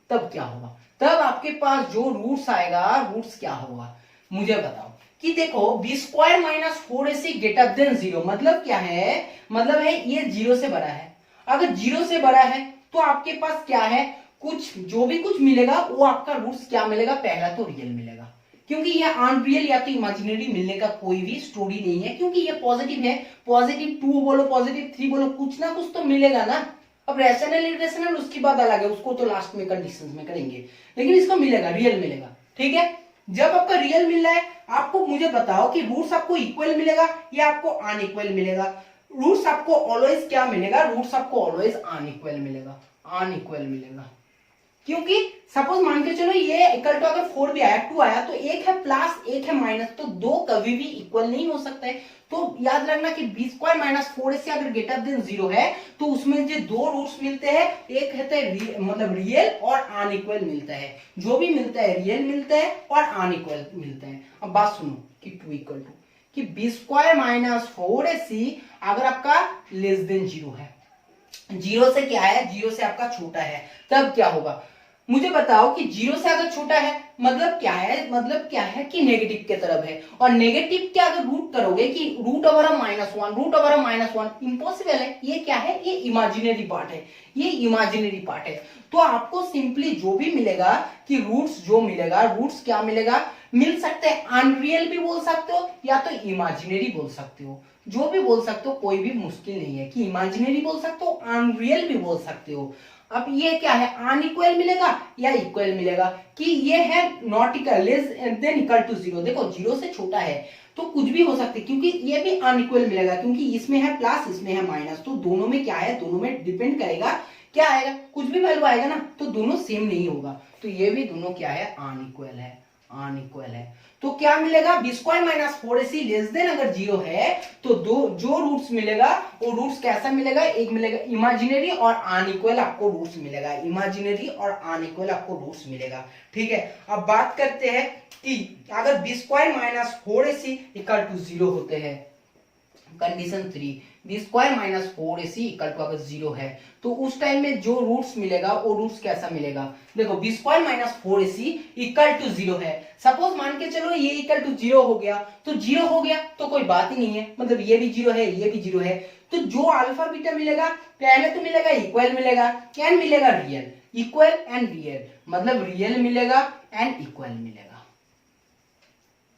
तब क्या होगा। तब आपके पास जो रूट्स आएगा, रूट्स क्या होगा मुझे बताओ। कि देखो b square minus 4ac greater than 0 मतलब क्या है, मतलब है ये 0 से बड़ा है। अगर 0 से बड़ा है तो आपके पास क्या है, कुछ जो भी कुछ मिलेगा वो आपका रूट्स क्या मिलेगा, पहला तो रियल मिलेगा, क्योंकि ये अनरियल या तो इमेजिनरी मिलने का कोई भी स्टोरी नहीं है, क्योंकि ये पॉजिटिव है। पॉजिटिव 2 बोलो, पॉजिटिव 3 बोलो, कुछ ना कुछ तो मिलेगा ना। अब रैशनल इरेशनल उसकी बात अलग है, उसको तो लास्ट में कंडीशंस में करेंगे, लेकिन इसको मिलेगा, रियल मिलेगा। ठीक है, जब आपका रियल मिल रहा है, आपको मुझे बताओ कि रूट्स आपको इक्वल मिलेगा या आपको अनइक्वल मिलेगा। रूट्स आपको ऑलवेज क्या मिलेगा, रूट्स आपको ऑलवेज अनइक्वल मिलेगा, अनइक्वल मिलेगा। क्योंकि सपोज मान के चलो ये इक्वल टू अगर 4 भी आया, 2 आया, तो एक है प्लस एक है माइनस, तो दो कभी भी इक्वल नहीं हो सकता है। तो याद रखना कि बी स्क्वायर माइनस 4ac अगर ग्रेटर देन 0 है तो उसमें जो दो रूट्स मिलते हैं, एक है मतलब रियल और अनइक्वल मिलता है। जो भी मिलता है रियल मिलता है और अनइक्वल मिलता है। अब बात सुनो कि 2 इक्वल टू कि बी स्क्वायर माइनस 4ac अगर आपका लेस देन 0 है, 0 से क्या है, 0 से आपका छोटा है, तब क्या होगा मुझे बताओ। कि 0 से अगर छोटा है मतलब क्या है, मतलब क्या है कि नेगेटिव के तरफ है। और नेगेटिव क्या अगर रूट करोगे कि root over -1, root over -1 impossible है। ये क्या है, ये इमेजिनरी पार्ट है, ये इमेजिनरी पार्ट है। तो आपको सिंपली जो भी मिलेगा कि रूट्स जो मिलेगा, रूट्स क्या मिलेगा, मिल सकते हैं अनरियल भी बोल सकते हो या तो इमेजिनरी बोल सकते हो, जो भी बोल सकते हो, कोई भी मुश्किल नहीं है कि इमेजिनरी बोल सकते हो, अनरियल भी बोल सकते हो। अब ये क्या है, अनइक्वल मिलेगा या इक्वल मिलेगा। कि ये है not equal, less than equal to 0। देखो 0 से छोटा है तो कुछ भी हो सकता है, क्योंकि ये भी अनइक्वल मिलेगा, क्योंकि इसमें है प्लस इसमें है माइनस, तो दोनों में क्या है, दोनों में डिपेंड करेगा क्या आएगा, कुछ भी वैल्यू आएगा ना, तो दोनों सेम नहीं होगा। तो ये भी दोनों क्या है, अनइक्वल है, अनइक्वल है। तो क्या मिलेगा, b square minus 4ac less than अगर 0 है तो दो जो रूट्स मिलेगा वो रूट्स कैसा मिलेगा, एक मिलेगा इमेजिनरी और अनइक्वल आपको रूट्स मिलेगा, इमेजिनरी और अनइक्वल आपको रूट्स मिलेगा। ठीक है, अब बात करते हैं कि अगर b square minus 4ac equal to 0 होते हैं, condition 3 b square minus 4ac equal to अगर 0 है तो उस टाइम में जो रूट्स मिलेगा वो रूट्स कैसा मिलेगा। देखो b square minus 4ac equal to 0 है, सपोज मान के चलो ये इक्वल टू 0 हो गया, तो 0 हो गया तो कोई बात ही नहीं है, मतलब ये भी 0 है ये भी 0 है। तो जो अल्फा बीटा मिलेगा, पहले तो मिलेगा इक्वल मिलेगा एंड मिलेगा रियल, इक्वल एंड रियल, मतलब रियल मिलेगा एंड इक्वल मिलेगा,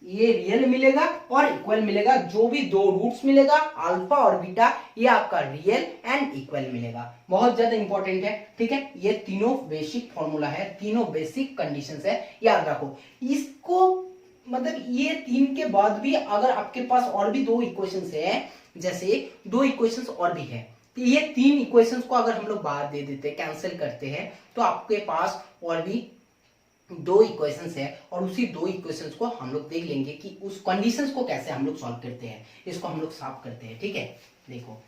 ये रियल मिलेगा और इक्वल मिलेगा। जो भी दो रूट्स मिलेगा अल्फा और बीटा, ये आपका रियल एंड इक्वल मिलेगा। बहुत ज्यादा इंपॉर्टेंट है। ठीक है, ये तीनों बेसिक फॉर्मूला है, तीनों बेसिक कंडीशंस है, याद रखो इसको। मतलब ये तीन के बाद भी अगर आपके पास और भी दो इक्वेशंस है, जैसे दो इक्वेशंस और भी है, तो ये तीन इक्वेशंस को अगर हम लोग बाद दे देते, कैंसिल करते हैं, तो आपके पास और भी दो इक्वेशंस है, और उसी दो इक्वेशंस को हम लोग देख लेंगे कि उस कंडीशंस को कैसे हम लोग सॉल्व करते हैं, इसको हम लोग साफ करते हैं। ठीक है, देखो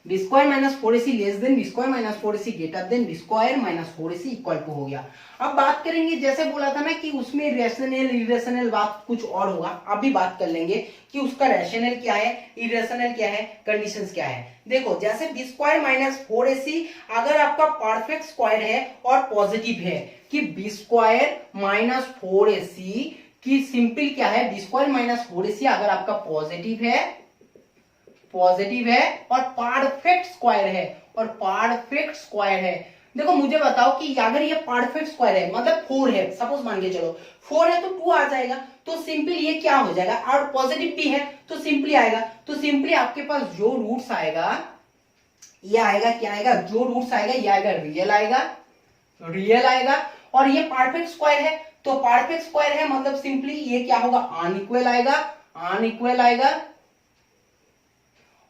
b square minus 4ac less than b square minus 4ac greater than b square minus 4ac equal to हो गया। अब बात करेंगे, जैसे बोला था ना कि उसमें रैशनल इरेशनल बात कुछ और होगा, अब भी बात कर लेंगे कि उसका रैशनल क्या है, इरेशनल क्या है, कंडीशंस क्या है। देखो जैसे बी स्क्वायर माइनस 4ac अगर आपका परफेक्ट स्क्वायर है और पॉजिटिव है, कि बी स्क्वायर माइनस 4ac की सिंपल क्या है, बी स्क्वायर माइनस 4ac अगर आपका पॉजिटिव है और परफेक्ट स्क्वायर है, और परफेक्ट स्क्वायर है। देखो मुझे बताओ कि अगर ये परफेक्ट स्क्वायर है मतलब 4 है, सपोज मान के चलो 4 है तो 2 आ जाएगा, तो सिंपल ये क्या हो जाएगा, और पॉजिटिव भी है तो सिंपली आएगा। तो सिंपली आपके पास जो रूट्स आएगा ये आएगा, क्या आएगा, जो रूट्स आएगा ये आएगा, रियल आएगा। और ये परफेक्ट स्क्वायर है, तो परफेक्ट स्क्वायर है मतलब सिंपली ये क्या होगा, अनइक्वल आएगा।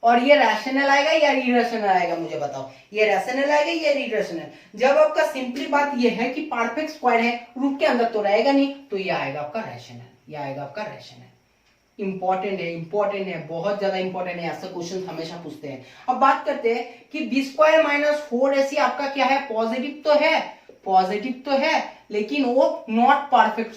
और ये रैशनल आएगा या इरेशनल आएगा, मुझे बताओ, ये रैशनल आएगा या इरेशनल। जब आपका सिंपली बात ये है कि परफेक्ट स्क्वायर है, रूट के अंदर तो रहेगा नहीं, तो ये आएगा आपका रैशनल। इंपॉर्टेंट है, बहुत ज्यादा इंपॉर्टेंट है, ऐसे क्वेश्चन हमेशा पूछते हैं। अब बात करते हैं कि बी स्क्वायर माइनस 4ac आपका क्या है, पॉजिटिव तो है, लेकिन वो not perfect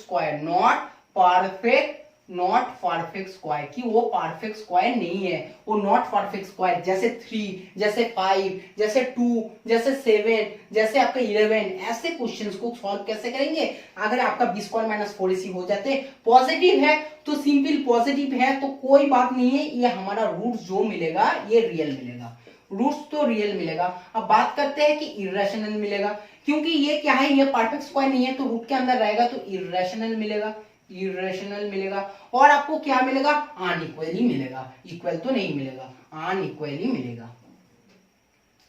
perfect not perfect square, कि वो परफेक्ट स्क्वायर नहीं है, वो नॉट परफेक्ट स्क्वायर, जैसे 3, जैसे 5, जैसे 2, जैसे 7, जैसे आपका 11, ऐसे क्वेश्चंस को सॉल्व कैसे करेंगे? अगर आपका बी स्क्वायर माइनस 4ac हो जाते पॉजिटिव है तो सिंपल पॉजिटिव है तो कोई बात नहीं है, ये हमारा रूट जो मिलेगा ये रियल मिलेगा, रूट्स तो रियल मिलेगा। अब बात करते हैं कि इरेशनल मिलेगा, क्योंकि ये क्या है, ये परफेक्ट स्क्वायर नहीं है तो रूट के अंदर रहेगा तो इरेशनल मिलेगा, इरेशनल मिलेगा। और आपको क्या मिलेगा? अनइक्वली मिलेगा, इक्वल तो नहीं मिलेगा, अनइक्वली मिलेगा,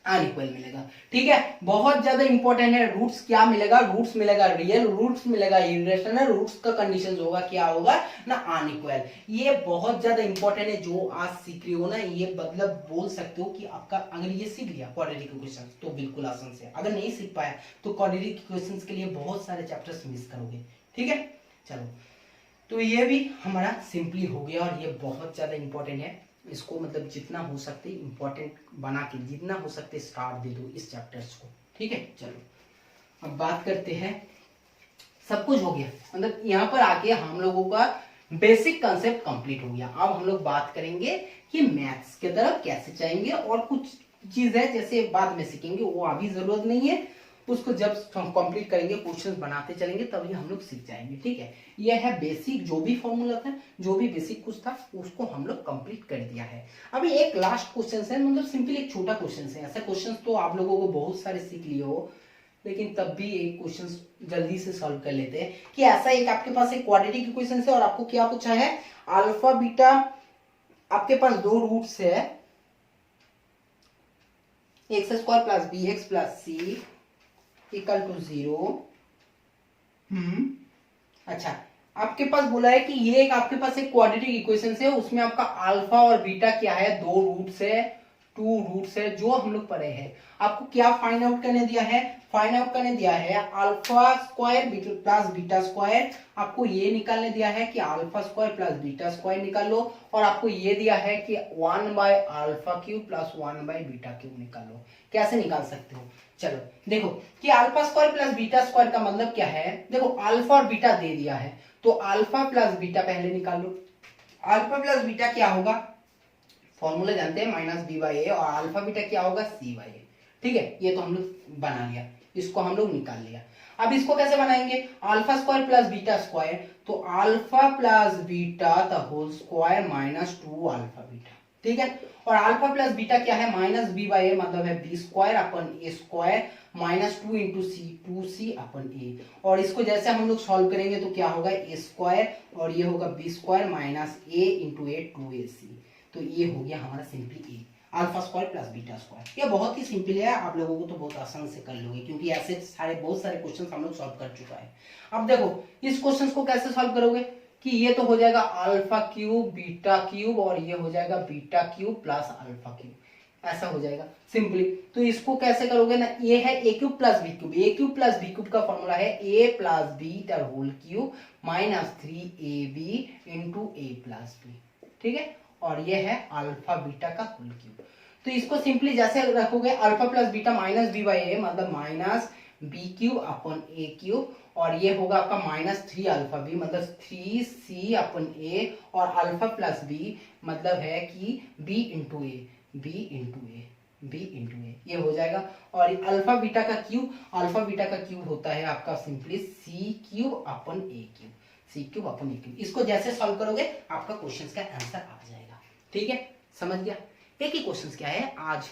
अनइक्वल मिलेगा। ठीक है, बहुत ज्यादा इंपॉर्टेंट है। रूट्स क्या मिलेगा? रूट्स मिलेगा रियल, रूट्स मिलेगा इरेशनल, रूट्स का कंडीशन होगा क्या होगा ना, अनइक्वल। ये बहुत ज्यादा इंपॉर्टेंट है जो आज सीख रही हो ना, ये मतलब बोल सकते हो कि आपका अगर ये सीख लिया क्वाड्रेटिक इक्वेशन तो बिल्कुल आसान से, अगर नहीं सीख पाया तो क्वाड्रेटिक इक्वेशंस के लिए बहुत सारे चैप्टर्स मिस करोगे। ठीक है, चलो तो ये भी हमारा सिंपली हो गया और ये बहुत ज्यादा इंपॉर्टेंट है। इसको मतलब जितना हो सकते इंपॉर्टेंट बना के, जितना हो सकते स्टार्ट दे दो इस चैप्टर्स को। ठीक है, चलो अब बात करते हैं। सब कुछ हो गया, मतलब यहाँ पर आके हम लोगों का बेसिक कंसेप्ट कंप्लीट हो गया। अब हम लोग बात करेंगे कि मैथ्स की तरफ कैसे जाएंगे, और कुछ चीज है जैसे बाद में सीखेंगे, वो अभी जरूरत नहीं है, उसको जब हम कंप्लीट करेंगे क्वेश्चंस बनाते चलेंगे तभी हम लोग सीख जाएंगे। ठीक है, यह है बेसिक, जो भी फॉर्मूला था, जो भी बेसिक कुछ था उसको हम लोग कंप्लीट कर दिया है। अभी एक लास्ट क्वेश्चन है, मतलब सिंपल एक छोटा क्वेश्चन है। ऐसे क्वेश्चन तो आप लोगों को बहुत सारे सीख लिए हो, लेकिन तब भी एक क्वेश्चन जल्दी से सॉल्व कर लेते हैं कि ऐसा एक आपके पास एक क्वाड्रेटिक इक्वेशन है और आपको क्या पूछा है, अल्फा बीटा, आपके पास दो रूट्स है, x square plus b x plus c equal to 0। अच्छा, आपके पास बोला है कि ये एक आपके पास एक क्वाड्रेटिक इक्वेशन है, उसमें आपका अल्फा और बीटा क्या है, दो रूट्स है, 2 रूट्स है, जो हम लोग पढ़े हैं। आपको क्या फाइंड आउट करने दिया है? फाइंड आउट करने दिया है alpha square plus beta square. आपको ये निकालने दिया है कि alpha square plus beta square निकाल लो, और आपको ये दिया है कि 1/α³ प्लस 1/β³ निकाल लो। कैसे निकाल सकते हो? चलो देखो कि alpha square plus beta square का मतलब क्या है। देखो अल्फा और बीटा दे दिया है तो अल्फा प्लस बीटा पहले निकाल लो। अल्फा प्लस बीटा क्या होगा, फॉर्मूला जानते हैं, -b/a, और अल्फा बीटा क्या होगा, c/a। ठीक है, ये तो हम लोग बना लिया, इसको हम लोग निकाल लिया। अब इसको कैसे बनाएंगे? Alpha square plus beta square, तो alpha plus beta the whole square -2 alpha beta. ठीक है, और अल्फा प्लस बीटा क्या है, -b/a, मतलब है b square upon a square -2 into c, 2c upon a। और इसको जैसे हम लोग सॉल्व करेंगे तो क्या होगा, a स्क्वायर और ये होगा b square -a into a 2ac। तो ये हो गया हमारा simply a, alpha square plus beta square. ये बहुत ही सिंपल है, आप लोगों को तो बहुत आसान से कर लोगे, क्योंकि ऐसे सारे बहुत सारे क्वेश्चन हम लोग सॉल्व कर चुका है। अब देखो इस क्वेश्चन को कैसे सॉल्व करोगे कि ये तो हो जाएगा अल्फा क्यूब बीटा क्यूब, और ये हो जाएगा beta cube plus alpha cube, ऐसा हो जाएगा सिंपली। तो इसको कैसे करोगे ना, ये है a cube plus b cube, a cube plus b cube का फॉर्मूला है a plus b the whole cube -3ab into a plus b। ठीक है, और ये है अल्फा बीटा का होल क्यूब। तो इसको सिंपली जैसे रखोगे, अल्फा प्लस बीटा -b/a, मतलब -b³ अपन a³, और ये होगा आपका -3 अल्फा बी, मतलब 3c अपन a, और अल्फा प्लस b मतलब है कि b इंटू ए, b इंटू ए, b इंटू ए, ये हो जाएगा। और अल्फा बीटा का क्यूब, अल्फा बीटा का क्यूब होता है आपका सिंपली c³ अपन a³, c³ अपन a³। इसको जैसे सॉल्व करोगे आपका क्वेश्चन का आंसर आ जाएगा। ठीक है, समझ गया। एक ही क्वेश्चन क्या है आज।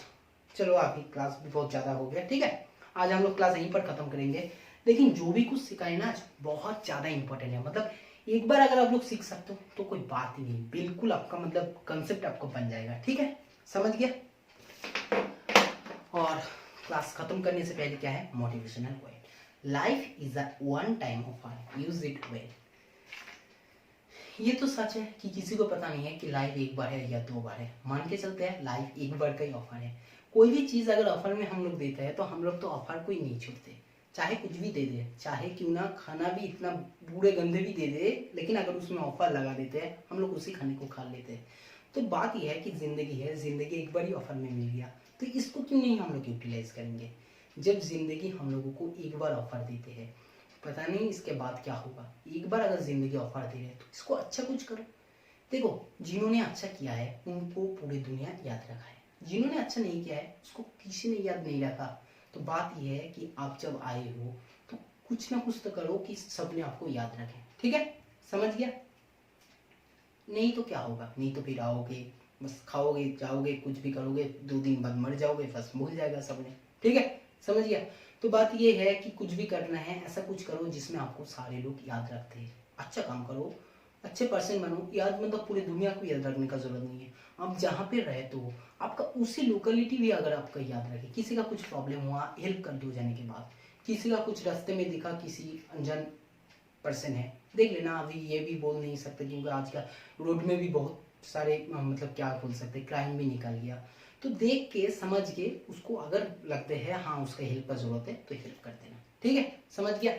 चलो अभी क्लास भी बहुत ज्यादा हो गया, ठीक है, आज हम लोग क्लास यहीं पर खत्म करेंगे। लेकिन जो भी कुछ सिखाए ना आज बहुत ज्यादा इंपॉर्टेंट है, मतलब एक बार अगर आप लोग सीख सकते हो तो कोई बात ही नहीं, बिल्कुल आपका मतलब कंसेप्ट आपको बन जाएगा। ठीक है, समझ गया। और क्लास खत्म करने से पहले क्या है, motivational point, life is a one time offer, use it well. ये तो सच है कि किसी को पता नहीं है कि लाइफ एक बार है या 2 बार है, मान के चलते हैं लाइफ एक बार का ही ऑफर है। कोई भी चीज अगर ऑफर में हम लोग देते हैं तो हम लोग तो ऑफर को ही नहीं छोड़ते, चाहे कुछ भी दे दे, चाहे क्यों ना खाना भी इतना बूढ़े गंदे भी दे दे, लेकिन अगर उसमें ऑफर लगा देते हैं हम लोग उसी खाने को खा लेते हैं। तो बात यह है कि जिंदगी है, जिंदगी एक बार ही ऑफर में मिल गया तो इसको क्यों नहीं हम लोग यूटिलाइज करेंगे। जब जिंदगी हम लोगों को एक बार ऑफर देते हैं, पता नहीं इसके बाद क्या होगा। एक बार अगर जिंदगी ऑफर दे रही है तो इसको अच्छा कुछ करो। देखो, जिन्होंने अच्छा किया है उनको पूरी दुनिया याद रखा है, जिन्होंने अच्छा नहीं किया है उसको किसी ने याद नहीं रखा। तो बात यह है कि आप जब आए हो तो कुछ ना कुछ तो करो कि सबने आपको याद रखे। ठीक है, समझ गया? नहीं तो क्या होगा, नहीं तो फिर आओगे बस खाओगे जाओगे कुछ भी करोगे, 2 दिन बाद मर जाओगे, बस भूल जाएगा सबने। ठीक है, समझ गया? तो बात ये है कि कुछ भी करना है ऐसा कुछ करो जिसमें आपको सारे लोग याद रखते हैं। अच्छा काम करो, अच्छे पर्सन बनो। याद मतलब पूरी दुनिया को याद रखने का जरूरत नहीं है। आप जहाँ पे रहते हो आपका उसी लोकेलिटी भी अगर आपका याद रखे, किसी का कुछ प्रॉब्लम हुआ हेल्प कर दो जाने के बाद, किसी का कुछ रास्ते में दिखा, किसी अनजान पर्सन है, देख लेना। अभी ये भी बोल नहीं सकते क्योंकि आज का रोड में भी बहुत सारे मतलब क्या बोल सकते, क्राइम भी निकल गया। तो देख के समझ के उसको अगर लगते है हाँ उसका हेल्प का जरूरत है तो हेल्प कर देना। ठीक है, समझ गया?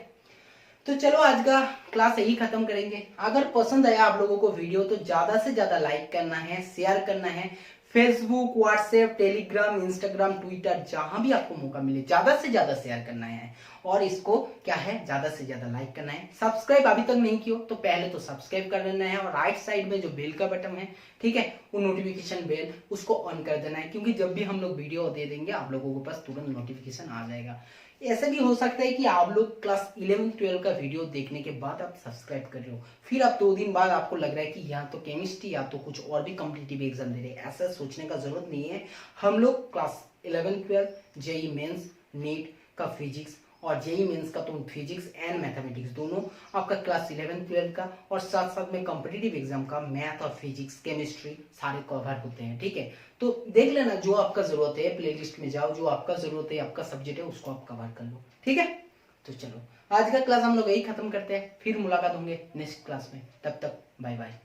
तो चलो आज का क्लास यही खत्म करेंगे। अगर पसंद आया आप लोगों को वीडियो तो ज्यादा से ज्यादा लाइक करना है, शेयर करना है। Facebook, WhatsApp, Telegram, Instagram, Twitter, जहां भी आपको मौका मिले ज्यादा से ज्यादा शेयर करना है और इसको क्या है ज्यादा से ज्यादा लाइक करना है। सब्सक्राइब अभी तक नहीं किया तो पहले तो सब्सक्राइब कर लेना है और राइट साइड में जो बेल का बटन है, ठीक है, वो नोटिफिकेशन बेल उसको ऑन कर देना है, क्योंकि जब भी हम लोग वीडियो दे देंगे आप लोगों के पास तुरंत नोटिफिकेशन आ जाएगा। ऐसे भी हो सकता है कि आप लोग क्लास 11-12 का वीडियो देखने के बाद आप सब्सक्राइब कर रहे हो, फिर आप 2 दिन बाद आपको लग रहा है कि यहाँ तो केमिस्ट्री या तो कुछ और भी कॉम्पिटिटिव एग्जाम दे रहे हैं। ऐसा सोचने का जरूरत नहीं है। हम लोग क्लास 11-12 जेई मेंस, नीट का फिजिक्स और जेई मेंस का तो फिजिक्स एंड मैथमेटिक्स दोनों आपका क्लास 11-12 का और साथ साथ में कॉम्पिटिटिव एग्जाम का मैथ और फिजिक्स केमिस्ट्री सारे कवर होते हैं। ठीक है, तो देख लेना जो आपका जरूरत है, प्लेलिस्ट में जाओ, जो आपका जरूरत है आपका सब्जेक्ट है उसको आप कवर कर लो। ठीक है, तो चलो आज का क्लास हम लोग यही खत्म करते हैं, फिर मुलाकात होंगे नेक्स्ट क्लास में। तब तक बाय बाय।